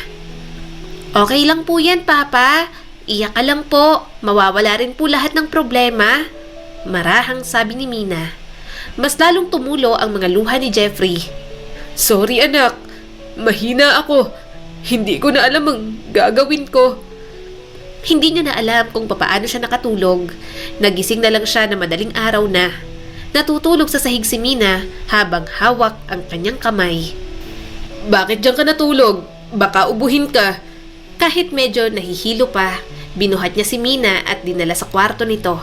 Okay lang po yan, Papa. Iyak ka lang po. Mawawala rin po lahat ng problema. Marahang sabi ni Mina. Mas lalong tumulo ang mga luha ni Jeffrey. Sorry, anak. Mahina ako. Hindi ko na alam ang gagawin ko. Hindi niya na alam kung papaano siya nakatulog. Nagising na lang siya na madaling araw na. Natutulog sa sahig si Mina habang hawak ang kanyang kamay. Bakit diyan ka natulog? Baka ubuhin ka. Kahit medyo nahihilo pa, binuhat niya si Mina at dinala sa kwarto nito.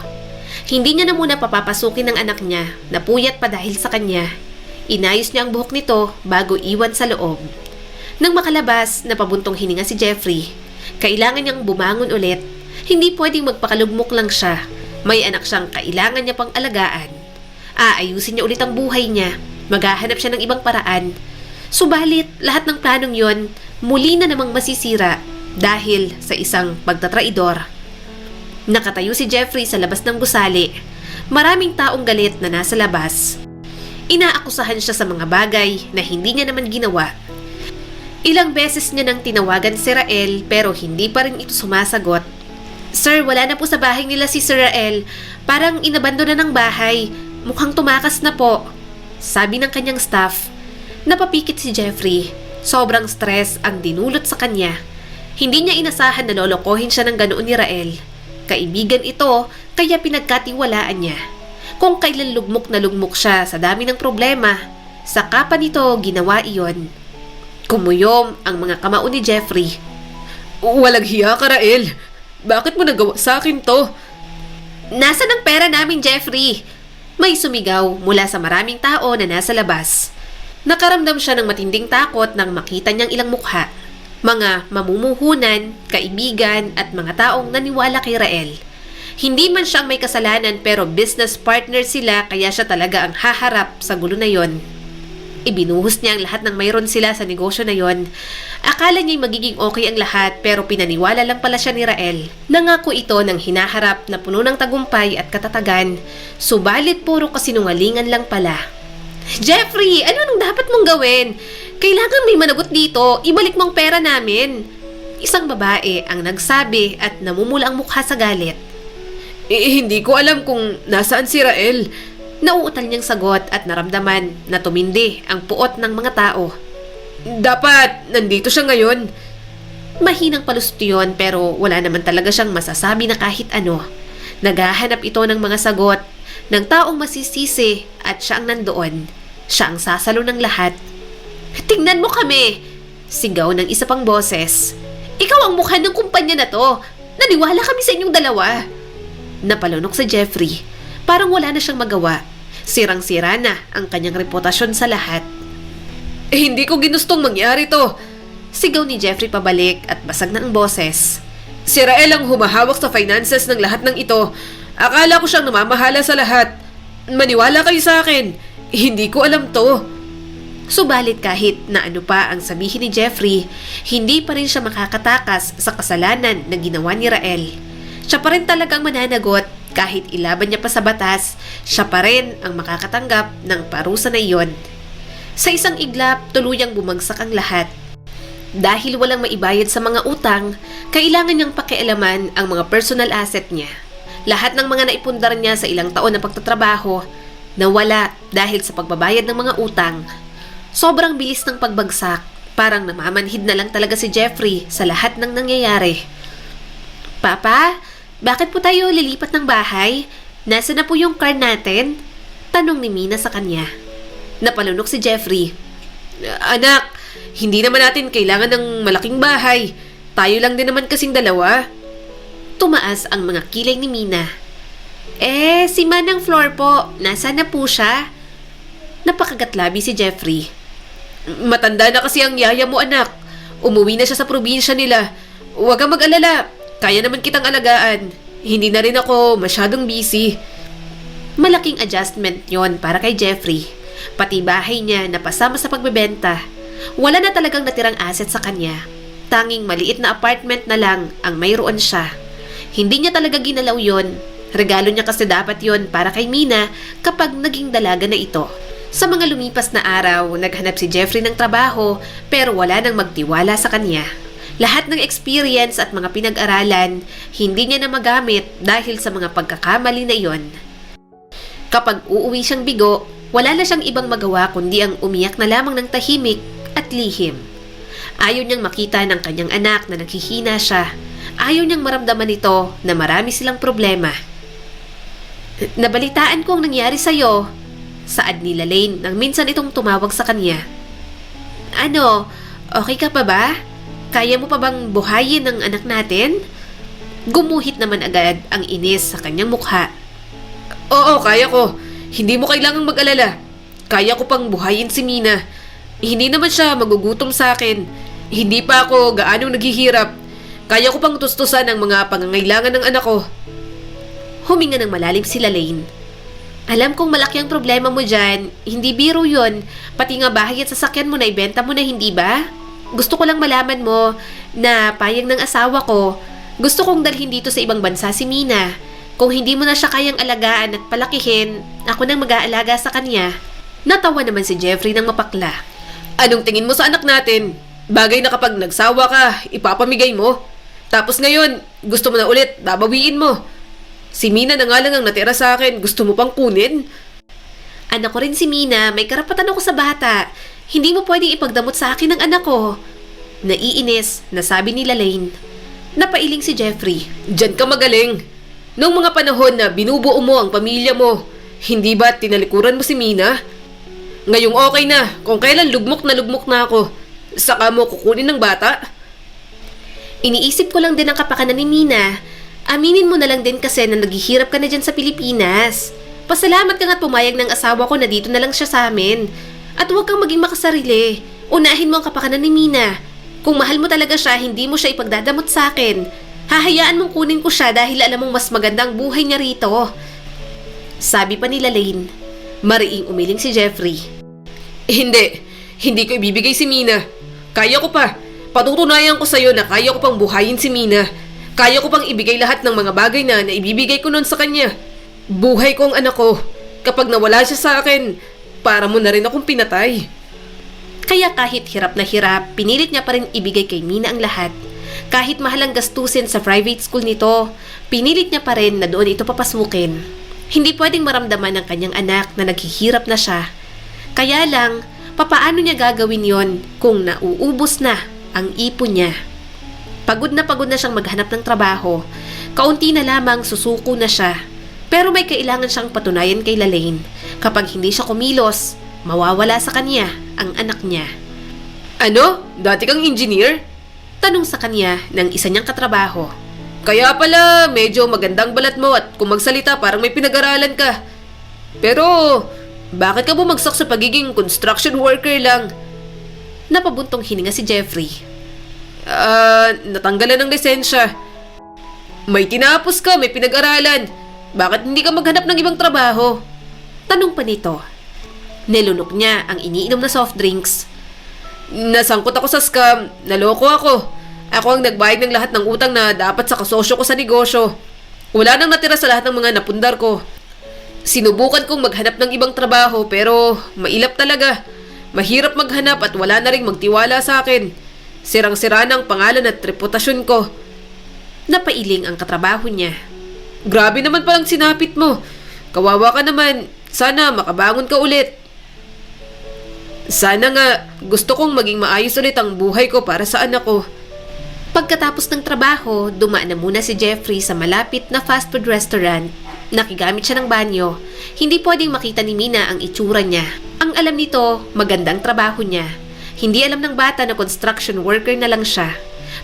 Hindi niya na muna papapasukin ng anak niya, napuyat pa dahil sa kanya. Inayos niya ang buhok nito bago iwan sa loob. Nang makalabas, napabuntong hininga si Jeffrey. Kailangan niyang bumangon ulit. Hindi pwedeng magpakalugmok lang siya. May anak siyang kailangan niya pang alagaan. Aayusin niya ulit ang buhay niya. Maghahanap siya ng ibang paraan. Subalit, lahat ng planong yon muli na namang masisira dahil sa isang pagtatraidor. Nakatayo si Jeffrey sa labas ng gusali. Maraming taong galit na nasa labas. Inaakusahan siya sa mga bagay na hindi niya naman ginawa. Ilang beses niya nang tinawagan si Rael pero hindi pa rin ito sumasagot. Sir, wala na po sa bahay nila si Sir Rael. Parang inabando na ng bahay. Mukhang tumakas na po. Sabi ng kanyang staff. Napapikit si Jeffrey. Sobrang stress ang dinulot sa kanya. Hindi niya inasahan na lolokohin siya ng ganoon ni Rael. Kaibigan ito, kaya pinagkatiwalaan niya. Kung kailan lugmok na lugmok siya sa dami ng problema, saka pa nito ginawa iyon. Kumuyom ang mga kamao ni Jeffrey. Walang hiya ka, Rael. Bakit mo nagawa sa akin to? Nasaan ang pera namin, Jeffrey? May sumigaw mula sa maraming tao na nasa labas. Nakaramdam siya ng matinding takot nang makita niyang ilang mukha. Mga mamumuhunan, kaibigan at mga taong naniwala kay Rael. Hindi man siya ang may kasalanan pero business partner sila kaya siya talaga ang haharap sa gulo na yon. Ibinuhos niya ang lahat ng mayroon sila sa negosyo na yon. Akala niya'y magiging okay ang lahat pero pinaniwala lang pala siya ni Rael. Nangako ito ng hinaharap na puno ng tagumpay at katatagan, subalit puro kasinungalingan lang pala. Jeffrey, ano nang dapat mong gawin? Kailangan may managot dito, ibalik mong pera namin. Isang babae ang nagsabi at namumula ang mukha sa galit. Hindi ko alam kung nasaan si Rael. Nauutal niyang sagot at naramdaman na tumindi ang puot ng mga tao. Dapat nandito siya ngayon. Mahinang palusot yun pero wala naman talaga siyang masasabi na kahit ano. Naghahanap ito ng mga sagot ng taong masisisi at siya ang nandoon. Siya ang sasalo ng lahat. Tingnan mo kami! Sigaw ng isa pang boses. Ikaw ang mukha ng kumpanya na to. Naniwala kami sa inyong dalawa. Napalunok si Jeffrey. Parang wala na siyang magawa. Sirang-sira na ang kanyang reputasyon sa lahat. Hindi ko ginustong mangyari to. Sigaw ni Jeffrey pabalik at basag na ang boses. Si Rael ang humahawak sa finances ng lahat ng ito. Akala ko siyang namamahala sa lahat. Maniwala kayo sa akin. Hindi ko alam to. Subalit kahit na ano pa ang sabihin ni Jeffrey, hindi pa rin siya makakatakas sa kasalanan na ginawa ni Rael. Siya pa rin talagang mananagot. Kahit ilaban niya pa sa batas, siya pa rin ang makakatanggap ng parusa na iyon. Sa isang iglap, tuluyang bumagsak ang lahat. Dahil walang maibayad sa mga utang, kailangan niyang pakialaman ang mga personal asset niya. Lahat ng mga naipundar niya sa ilang taon na pagtatrabaho, nawala dahil sa pagbabayad ng mga utang. Sobrang bilis ng pagbagsak, parang namamanhid na lang talaga si Jeffrey sa lahat ng nangyayari. Papa, bakit po tayo lilipat ng bahay? Nasaan na po yung car natin? Tanong ni Mina sa kanya. Napalunok si Jeffrey. Anak, hindi naman natin kailangan ng malaking bahay. Tayo lang din naman kasing dalawa. Tumaas ang mga kilay ni Mina. Si Manang Flor po, nasaan na po siya? Napakagatlabi si Jeffrey. Matanda na kasi ang yaya mo, anak. Umuwi na siya sa probinsya nila. Huwag kang mag-alala. Kaya naman kitang alagaan. Hindi na rin ako masyadong busy. Malaking adjustment yon para kay Jeffrey. Pati bahay niya napasama sa pagbebenta. Wala na talagang natirang asset sa kanya. Tanging maliit na apartment na lang ang mayroon siya. Hindi niya talaga ginalaw yon. Regalo niya kasi dapat yon para kay Mina kapag naging dalaga na ito. Sa mga lumipas na araw, naghanap si Jeffrey ng trabaho pero wala nang magtiwala sa kanya. Lahat ng experience at mga pinag-aralan, hindi niya na magamit dahil sa mga pagkakamali na iyon. Kapag uuwi siyang bigo, wala na siyang ibang magawa kundi ang umiyak na lamang ng tahimik at lihim. Ayaw niyang makita ng kanyang anak na naghihina siya. Ayaw niyang maramdaman ito na marami silang problema. Nabalitaan ko ang nangyari sa'yo, saad ni Lane nang minsan itong tumawag sa kanya. Ano, okay ka pa ba? Kaya mo pa bang buhayin ang anak natin? Gumuhit naman agad ang inis sa kanyang mukha. Oo, kaya ko. Hindi mo kailangang mag-alala. Kaya ko pang buhayin si Mina. Hindi naman siya magugutom sa akin. Hindi pa ako gaanong naghihirap. Kaya ko pang tustusan ang mga pangangailangan ng anak ko. Huminga ng malalim si Lane. Alam kong malaki ang problema mo dyan. Hindi biro yun. Pati nga bahay at sasakyan mo na ibenta mo na, hindi ba? Gusto ko lang malaman mo na payag ng asawa ko. Gusto kong dalhin dito sa ibang bansa si Mina. Kung hindi mo na siya kayang alagaan at palakihin, ako nang mag-aalaga sa kanya. Natawa naman si Jeffrey ng mapakla. Anong tingin mo sa anak natin? Bagay na kapag nagsawa ka, ipapamigay mo. Tapos ngayon, gusto mo na ulit, babawiin mo. Si Mina na nga lang ang natira sa akin, gusto mo pang kunin? Anak ko rin si Mina, may karapatan ako sa bata. Hindi mo pwedeng ipagdamot sa akin ng anak ko. Naiinis, nasabi ni Lane. Napailing si Jeffrey. Diyan ka magaling. Noong mga panahon na binubuo mo ang pamilya mo, hindi ba tinalikuran mo si Mina? Ngayong okay na, kung kailan lugmok na ako, saka mo kukunin ng bata? Iniisip ko lang din ang kapakanan ni Mina. Aminin mo na lang din kasi na naghihirap ka na dyan sa Pilipinas. Pasalamat ka nga't pumayag ng asawa ko na dito na lang siya sa amin. At huwag kang maging makasarili. Unahin mo ang kapakanan ni Mina. Kung mahal mo talaga siya, hindi mo siya ipagdadamot sa akin. Hahayaan mong kunin ko siya dahil alam mong mas magandang buhay niya rito. Sabi pa nila Lane. Mariing umiling si Jeffrey. Hindi ko ibibigay si Mina. Kaya ko pa. Patutunayan ko sa'yo na kaya ko pang buhayin si Mina. Kaya ko pang ibigay lahat ng mga bagay na ibibigay ko noon sa kanya. Buhay ko ang anak ko. Kapag nawala siya sa akin, para mo na rin akong pinatay. Kaya kahit hirap na hirap, pinilit niya pa rin ibigay kay Mina ang lahat. Kahit mahalang gastusin sa private school nito, pinilit niya pa rin na doon ito papasukin. Hindi pwedeng maramdaman ng kanyang anak na naghihirap na siya. Kaya lang, papaano niya gagawin yon kung nauubos na ang ipon niya? Pagod na siyang maghanap ng trabaho. Kaunti na lamang susuko na siya. Pero may kailangan siyang patunayan kay Lalaine. Kapag hindi siya kumilos, mawawala sa kanya ang anak niya. Ano? Dati kang engineer? Tanong sa kanya ng isa niyang katrabaho. Kaya pala, medyo magandang balat mo at kung magsalita parang may pinag-aralan ka. Pero, bakit ka bumagsak sa pagiging construction worker lang? Napabuntong hininga si Jeffrey. Natanggalan ng lisensya. May tinapos ka, may pinag-aralan. Bakit hindi ka maghanap ng ibang trabaho? Tanong pa nito. Nilunok niya ang iniinom na soft drinks. Nasangkot ako sa scam. Naloko ako. Ako ang nagbayad ng lahat ng utang na dapat sa kasosyo ko sa negosyo. Wala nang natira sa lahat ng mga napundar ko. Sinubukan kong maghanap ng ibang trabaho pero mailap talaga. Mahirap maghanap at wala na ring magtiwala sa akin. Sirang-sira ng pangalan at reputasyon ko. Napailing ang katrabaho niya. Grabe naman palang sinapit mo. Kawawa ka naman. Sana makabangon ka ulit. Sana nga, gusto kong maging maayos ulit ang buhay ko para sa anak ko. Pagkatapos ng trabaho, dumaan na muna si Jeffrey sa malapit na fast food restaurant. Nakigamit siya ng banyo. Hindi pwedeng makita ni Mina ang itsura niya. Ang alam nito, magandang trabaho niya. Hindi alam ng bata na construction worker na lang siya.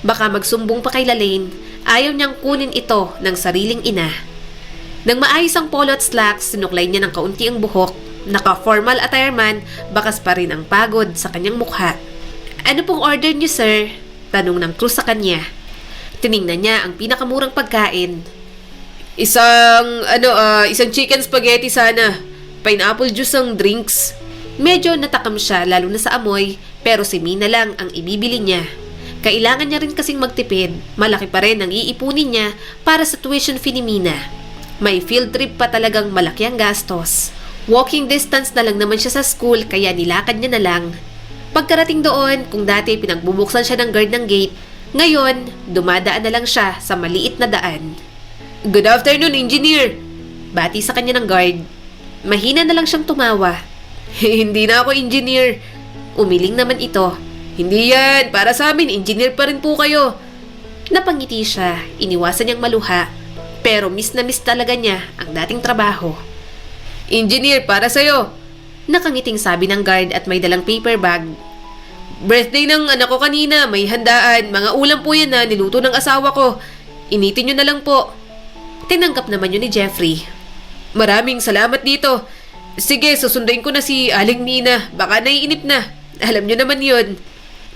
Baka magsumbong pa kay Lalaine, ayaw niyang kunin ito ng sariling ina. Nang maayos ang polo at slacks, sinuklay niya ng kaunti ang buhok. Naka-formal attire man, bakas pa rin ang pagod sa kanyang mukha. Ano pong order niyo, sir? Tanong ng crew sa kanya. Tiningnan niya ang pinakamurang pagkain. Isang chicken spaghetti sana. Pineapple juice ang drinks. Medyo natakam siya lalo na sa amoy, pero si Mina lang ang ibibili niya. Kailangan niya rin kasing magtipid. Malaki pa rin ang iipunin niya para sa tuition fee ni Mina. May field trip pa talagang malaki ang gastos. Walking distance na lang naman siya sa school kaya nilakad niya na lang. Pagkarating doon, kung dati pinagbubuksan siya ng guard ng gate, ngayon, dumadaan na lang siya sa maliit na daan. Good afternoon, engineer. Bati sa kanya ng guard. Mahina na lang siyang tumawa. Hindi na ako engineer. Umiling naman ito. Hindi yan. Para sa amin, engineer pa rin po kayo. Napangiti siya. Iniwasan niyang maluha. Pero miss na miss talaga niya ang dating trabaho. Engineer, para sa'yo. Nakangiting sabi ng guard at may dalang paper bag. Birthday ng anak ko kanina, may handaan. Mga ulam po yan na niluto ng asawa ko. Initin nyo na lang po. Tinanggap naman yun ni Jeffrey. Maraming salamat dito. Sige, susunduin ko na si Aling Nina. Baka naiinip na. Alam nyo naman yun.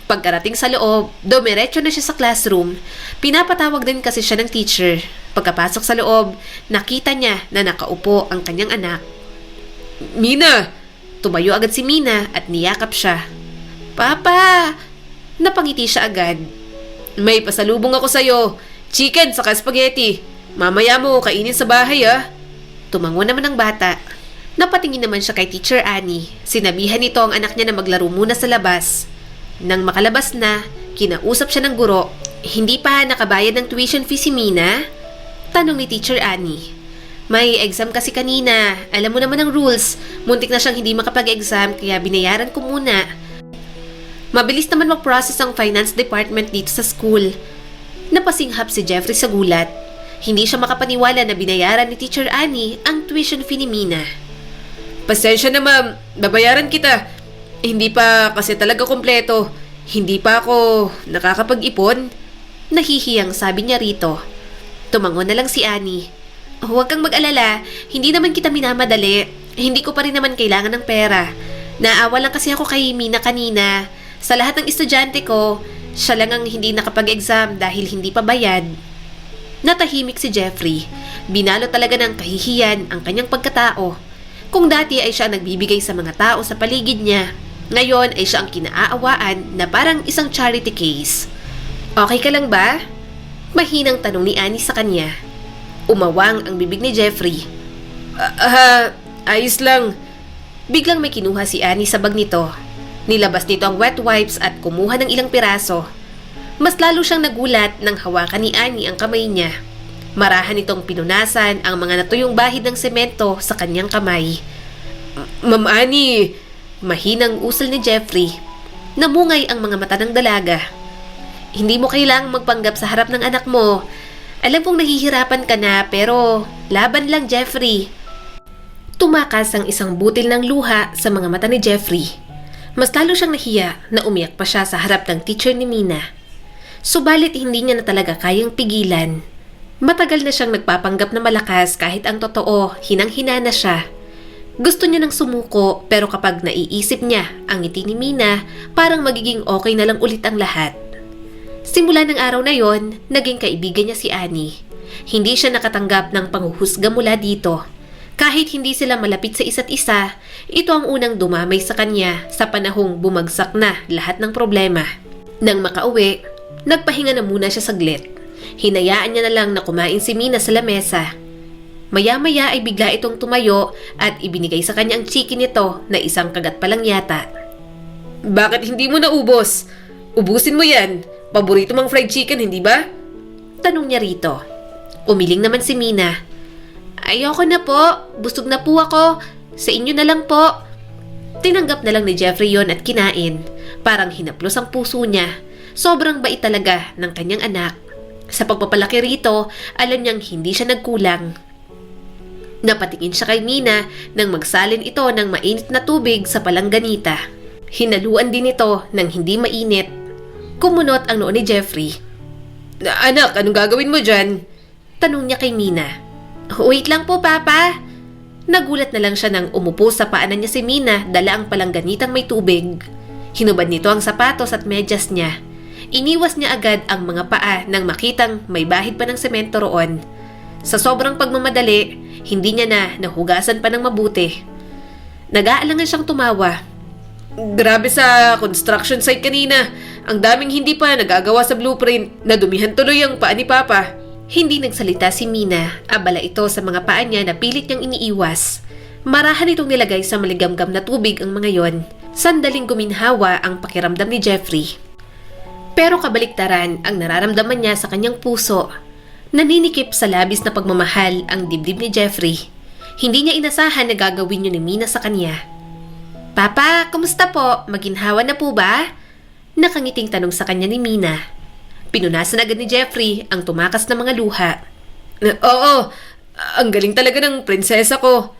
Pagkarating sa loob, dumiretso na siya sa classroom. Pinapatawag din kasi siya ng teacher. Pagkapasok sa loob, nakita niya na nakaupo ang kanyang anak. Mina! Tumayo agad si Mina at niyakap siya. Papa! Napangiti siya agad. May pasalubong ako sa'yo. Chicken saka spaghetti. Mamaya mo kainin sa bahay Tumango naman ang bata. Napatingin naman siya kay Teacher Annie. Sinabihan nito ang anak niya na maglaro muna sa labas. Nang makalabas na, kinausap siya ng guro. Hindi pa nakabayad ng tuition fee si Mina? Tanong ni Teacher Annie. May exam kasi kanina. Alam mo naman ang rules. Muntik na siyang hindi makapag-exam kaya binayaran ko muna. Mabilis naman mag-process ang finance department dito sa school. Napasinghap si Jeffrey sa gulat. Hindi siya makapaniwala na binayaran ni Teacher Annie ang tuition fee ni Mina. Pasensya na ma'am, babayaran kita. Hindi pa kasi talaga kompleto. Hindi pa ako nakakapag-ipon. Nahihiyang sabi niya rito. Tumango na lang si Annie. Huwag kang mag-alala, hindi naman kita minamadali. Hindi ko pa rin naman kailangan ng pera. Naawa lang kasi ako kay Mina kanina. Sa lahat ng estudyante ko, siya lang ang hindi nakapag-exam dahil hindi pa bayad. Natahimik si Jeffrey. Binalo talaga ng kahihiyan ang kanyang pagkatao. Kung dati ay siya ang nagbibigay sa mga tao sa paligid niya, ngayon ay siya ang kinaaawaan na parang isang charity case. Okay ka lang ba? Mahinang tanong ni Annie sa kanya. Umawang ang bibig ni Jeffrey. Ayos lang. Biglang may kinuha si Annie sa bag nito. Nilabas nito ang wet wipes at kumuha ng ilang piraso. Mas lalo siyang nagulat nang hawakan ni Annie ang kamay niya. Marahan itong pinunasan ang mga natuyong bahid ng semento sa kanyang kamay. Ma'am Annie, Mahinang usal ni Jeffrey. Namungay ang mga mata ng dalaga. Hindi mo kailangang magpanggap sa harap ng anak mo. Alam kong nahihirapan ka na pero laban lang, Jeffrey. Tumakas ang isang butil ng luha sa mga mata ni Jeffrey. Mas lalo siyang nahiya na umiyak pa siya sa harap ng teacher ni Mina. Subalit hindi niya na talaga kayang pigilan. Matagal na siyang nagpapanggap na malakas kahit ang totoo, hinang-hina na siya. Gusto niya nang sumuko pero kapag naiisip niya ang ngiti ni Mina, parang magiging okay na lang ulit ang lahat. Simula ng araw na yon, naging kaibigan niya si Annie. Hindi siya nakatanggap ng panghuhusga mula dito. Kahit hindi sila malapit sa isa't isa, ito ang unang dumamay sa kanya sa panahong bumagsak na lahat ng problema. Nang makauwi, nagpahinga na muna siya saglit. Hinayaan niya na lang na kumain si Mina sa lamesa. Maya-maya ay bigla itong tumayo at ibinigay sa kanya ang chicken nito na isang kagat pa lang yata. bakit hindi mo naubos? Ubusin mo yan. Paborito mong fried chicken, hindi ba? Tanong niya rito. Umiling naman si Mina. Ayoko na po. Busog na po ako. Sa inyo na lang po. Tinanggap na lang ni Jeffrey yon at kinain. Parang hinaplos ang puso niya. Sobrang bait talaga ng kanyang anak. Sa pagpapalaki rito, alam niyang hindi siya nagkulang. Napatingin siya kay Mina nang magsalin ito ng mainit na tubig sa palangganita. Hinaluan din ito ng hindi mainit. Kumunot ang noo ni Jeffrey. Anak, anong gagawin mo dyan? Tanong niya kay Mina. Wait lang po, Papa. Nagulat na lang siya nang umupo sa paanan niya si Mina dala ang palangganitang may tubig. Hinubad nito ang sapatos at medyas niya. Iniwas niya agad ang mga paa nang makitang may bahid pa ng semento roon. Sa sobrang pagmamadali, hindi niya na nahugasan pa ng mabuti. Nag-aalangan siyang tumawa. Grabe sa construction site kanina. Ang daming hindi pa nagagawa sa blueprint. Nadumihan tuloy ang paa ni Papa. Hindi nagsalita si Mina. Abala ito sa mga paa niya na pilit niyang iniiwas. Marahan itong nilagay sa maligamgam na tubig ang mga yon. Sandaling guminhawa ang pakiramdam ni Jeffrey. Pero kabaliktaran ang nararamdaman niya sa kanyang puso. Naninikip sa labis na pagmamahal ang dibdib ni Jeffrey. Hindi niya inasahan na gagawin yun ni Mina sa kanya. Papa, kumusta po? Maginhawa na po ba? Nakangiting tanong sa kanya ni Mina. Pinunasan agad ni Jeffrey ang tumakas na mga luha. Oo, ang galing talaga ng prinsesa ko.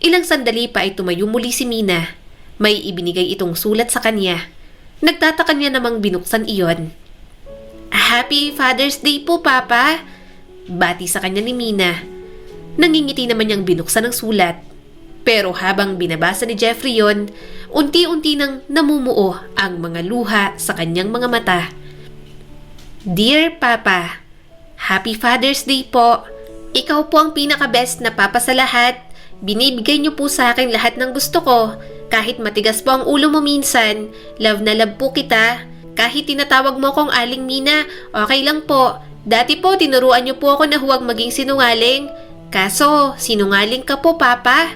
Ilang sandali pa ay tumayo muli si Mina. May ibinigay itong sulat sa kanya. Nagtataka niya namang binuksan iyon. Happy Father's Day po, Papa. Bati sa kanya ni Mina. Nangingiti naman niyang binuksan ang sulat. Pero habang binabasa ni Jeffrey yon, unti-unti nang namumuo ang mga luha sa kanyang mga mata. Dear Papa, Happy Father's Day po. Ikaw po ang pinaka-best na papa sa lahat. Binibigay niyo po sa akin lahat ng gusto ko. Kahit matigas po ang ulo mo minsan, love na love po kita. Kahit tinatawag mo kong Aling Mina, okay lang po. Dati po tinuruan niyo po ako na huwag maging sinungaling. Kaso, sinungaling ka po, Papa.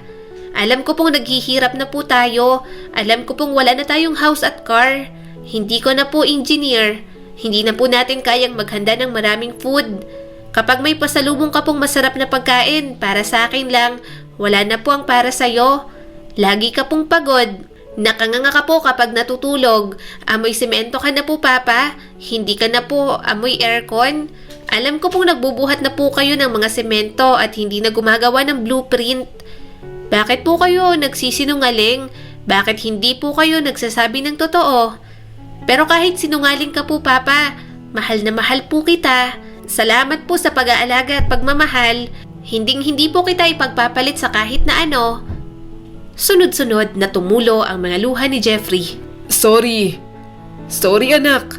Alam ko pong naghihirap na po tayo. Alam ko pong wala na tayong house at car. Hindi ko na po engineer. Hindi na po natin kayang maghanda ng maraming food. Kapag may pasalubong ka pong masarap na pagkain, para sa akin lang, wala na po ang para sa'yo. Lagi ka pong pagod. Nakanganga ka po kapag natutulog. Amoy semento ka na po, Papa. Hindi ka na po amoy aircon. Alam ko pong nagbubuhat na po kayo ng mga semento at hindi na gumagawa ng blueprint. Bakit po kayo nagsisinungaling? Bakit hindi po kayo nagsasabi ng totoo? Pero kahit sinungaling ka po, Papa, mahal na mahal po kita. Salamat po sa pag-aalaga at pagmamahal. Hinding-hindi po kita ipagpapalit sa kahit na ano. Sunod-sunod na tumulo ang mga luha ni Jeffrey. Sorry. Sorry, anak.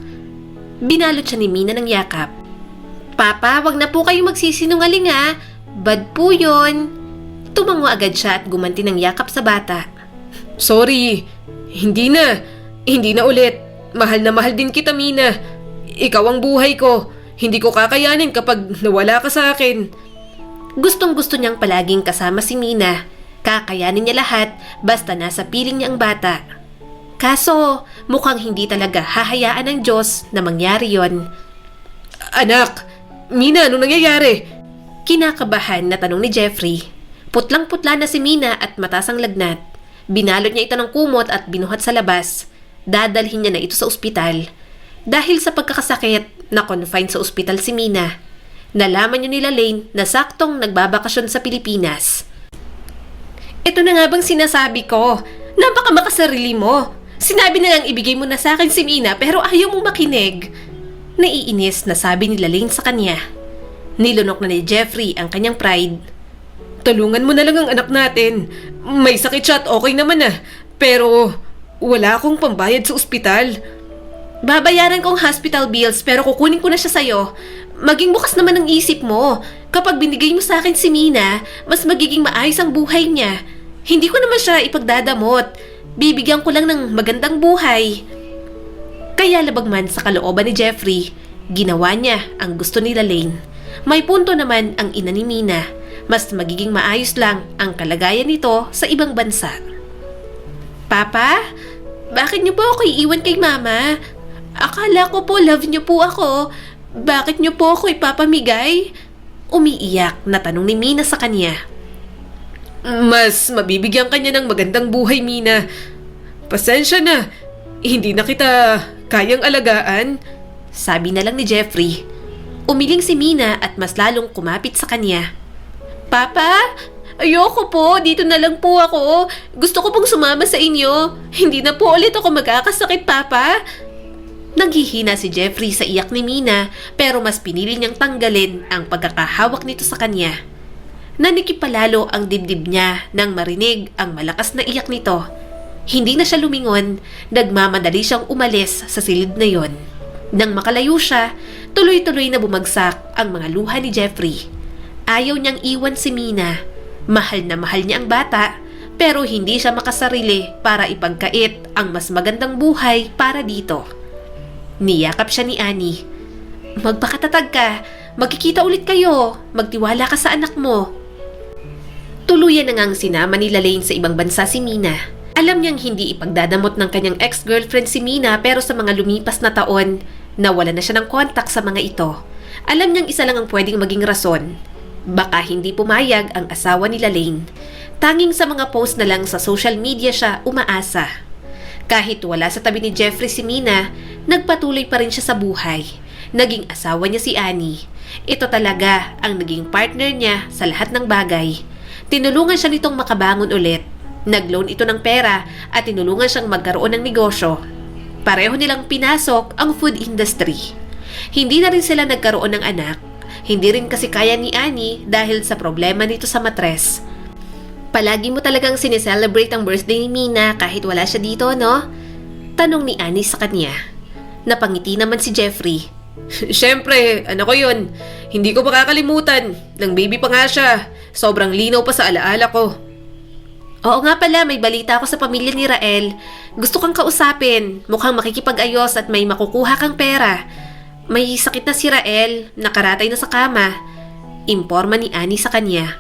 Binalot siya ni Mina ng yakap. Papa, wag na po kayo magsisinungaling ha. Bad po yun. Tumango agad siya at gumanti ng yakap sa bata. Sorry. Hindi na. Hindi na ulit. Mahal na mahal din kita, Mina. Ikaw ang buhay ko. Hindi ko kakayanin kapag nawala ka sa akin. Gustong-gusto niyang palaging kasama si Mina. Kakayanin niya lahat basta nasa piling niya ang bata. Kaso, mukhang hindi talaga hahayaan ng Diyos na mangyari yon. Anak, Mina, anong nangyayari? Kinakabahan na tanong ni Jeffrey. Putlang-putla na si Mina at matas ang lagnat. Binalot niya ito ng kumot at binuhat sa labas. Dadalhin niya na ito sa ospital. Dahil sa pagkakasakit, na-confine sa ospital si Mina. Nalaman niya nila Lane na saktong nagbabakasyon sa Pilipinas. Ito na nga bang sinasabi ko? Napaka makasarili mo. Sinabi na lang ibigay mo na sa akin si Mina pero ayaw mong makinig. Naiinis na sabi nila Lane sa kanya. Nilunok na ni Jeffrey ang kanyang pride. Tulungan mo na lang ang anak natin. May sakit siya at okay naman na. Pero wala akong pambayad sa ospital. Babayaran kong hospital bills pero kukunin ko na siya sa'yo. Maging bukas naman ang isip mo. Kapag binigay mo sa akin si Mina, mas magiging maayos ang buhay niya. Hindi ko naman siya ipagdadamot. Bibigyan ko lang ng magandang buhay. Kaya labagman sa kalooban ni Jeffrey, ginawa niya ang gusto nila Lane. May punto naman ang ina ni Mina. Mas magiging maayos lang ang kalagayan nito sa ibang bansa. Papa, bakit niyo po ako iiwan kay Mama? Akala ko po love niyo po ako. Bakit niyo po ako ipapamigay? Umiiyak na tanong ni Mina sa kanya. Mas mabibigyan ka niya ng magandang buhay, Mina. Pasensya na. Hindi na kita kayang alagaan. Sabi na lang ni Jeffrey. Umiling si Mina at mas lalong kumapit sa kanya. Papa, ayoko po. Dito na lang po ako. Gusto ko pong sumama sa inyo. Hindi na po ulit ako magkakasakit, Papa. Naghihina si Jeffrey sa iyak ni Mina pero mas pinili niyang tanggalin ang pagkakahawak nito sa kanya. Nanikip palalo ang dibdib niya nang marinig ang malakas na iyak nito. Hindi na siya lumingon, nagmamadali siyang umalis sa silid na yon. Nang makalayo siya, tuloy-tuloy na bumagsak ang mga luha ni Jeffrey. Ayaw niyang iwan si Mina. Mahal na mahal niya ang bata pero hindi siya makasarili para ipagkait ang mas magandang buhay para dito. Niyakap siya ni Annie. Magpakatatag ka. Magkikita ulit kayo. Magtiwala ka sa anak mo. Tuluyan na ngang sinama ni Lane sa ibang bansa si Mina. Alam niyang hindi ipagdadamot ng kanyang ex-girlfriend si Mina pero sa mga lumipas na taon, nawala na siya ng kontak sa mga ito. Alam niyang isa lang ang pwedeng maging rason. Baka hindi pumayag ang asawa ni Lane. Tanging sa mga post na lang sa social media siya umaasa. Kahit wala sa tabi ni Jeffrey si Mina, nagpatuloy pa rin siya sa buhay. Naging asawa niya si Annie. Ito talaga ang naging partner niya sa lahat ng bagay. Tinulungan siya nitong makabangon ulit. Nag-loan ito ng pera at tinulungan siyang magkaroon ng negosyo. Pareho nilang pinasok ang food industry. Hindi na rin sila nagkaroon ng anak. Hindi rin kasi kaya ni Annie dahil sa problema nito sa matres. Palagi mo talagang sineselebrate ang birthday ni Mina kahit wala siya dito, no? Tanong ni Annie sa kanya. Napangiti naman si Jeffrey. Siyempre, ano ko yun? Hindi ko makakalimutan. Nang baby pa nga siya. Sobrang linaw pa sa alaala ko. Oo nga pala, may balita ako sa pamilya ni Rael. Gusto kang kausapin. Mukhang makikipag-ayos at may makukuha kang pera. May sakit na si Rael, nakaratay na sa kama. Imporma ni Annie sa kanya.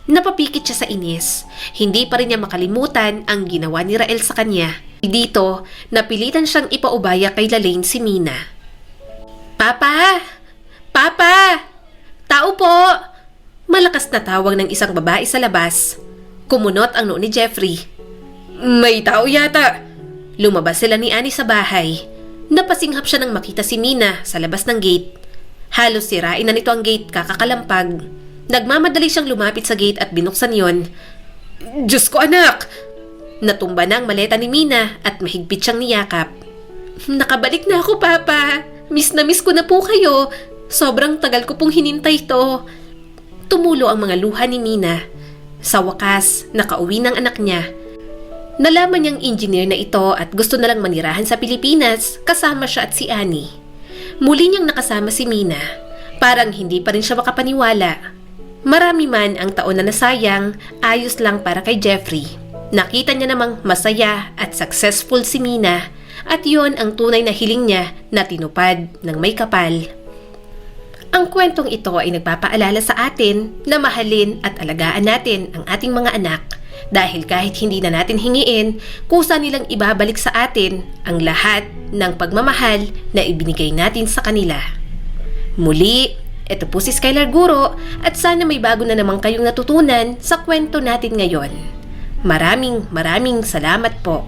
Napapikit siya sa inis. Hindi pa rin niya makalimutan ang ginawa ni Rael sa kanya. Dito, napilitan siyang ipaubaya kay Lane si Mina. Papa! Papa! Tao po! Malakas na tawag ng isang babae sa labas. Kumunot ang noo ni Jeffrey. May tao yata. Lumabas sila ni Annie sa bahay. Napasinghap siya nang makita si Mina sa labas ng gate. Halos sirain na nito ang gate kakakalampag. Nagmamadali siyang lumapit sa gate at binuksan yon. Diyos ko, anak! Natumba na ang maleta ni Mina at mahigpit siyang niyakap. Nakabalik na ako, Papa. Miss na miss ko na po kayo. Sobrang tagal ko pong hinintay ito. tumulo ang mga luha ni Mina. Sa wakas, nakauwi ng anak niya. Nalaman niyang engineer na ito at gusto na lang manirahan sa Pilipinas kasama siya at si Annie. Muli niyang nakasama si Mina. Parang hindi pa rin siya makapaniwala. Marami man ang taon na nasayang, ayos lang para kay Jeffrey. Nakita niya namang masaya at successful si Mina at yon ang tunay na hiling niya na tinupad ng may kapal. Ang kwentong ito ay nagpapaalala sa atin na mahalin at alagaan natin ang ating mga anak dahil kahit hindi na natin hingiin, kusa nilang ibabalik sa atin ang lahat ng pagmamahal na ibinigay natin sa kanila. Muli, ito po si Skylar Guro at sana may bago na naman kayong natutunan sa kwento natin ngayon. Maraming salamat po.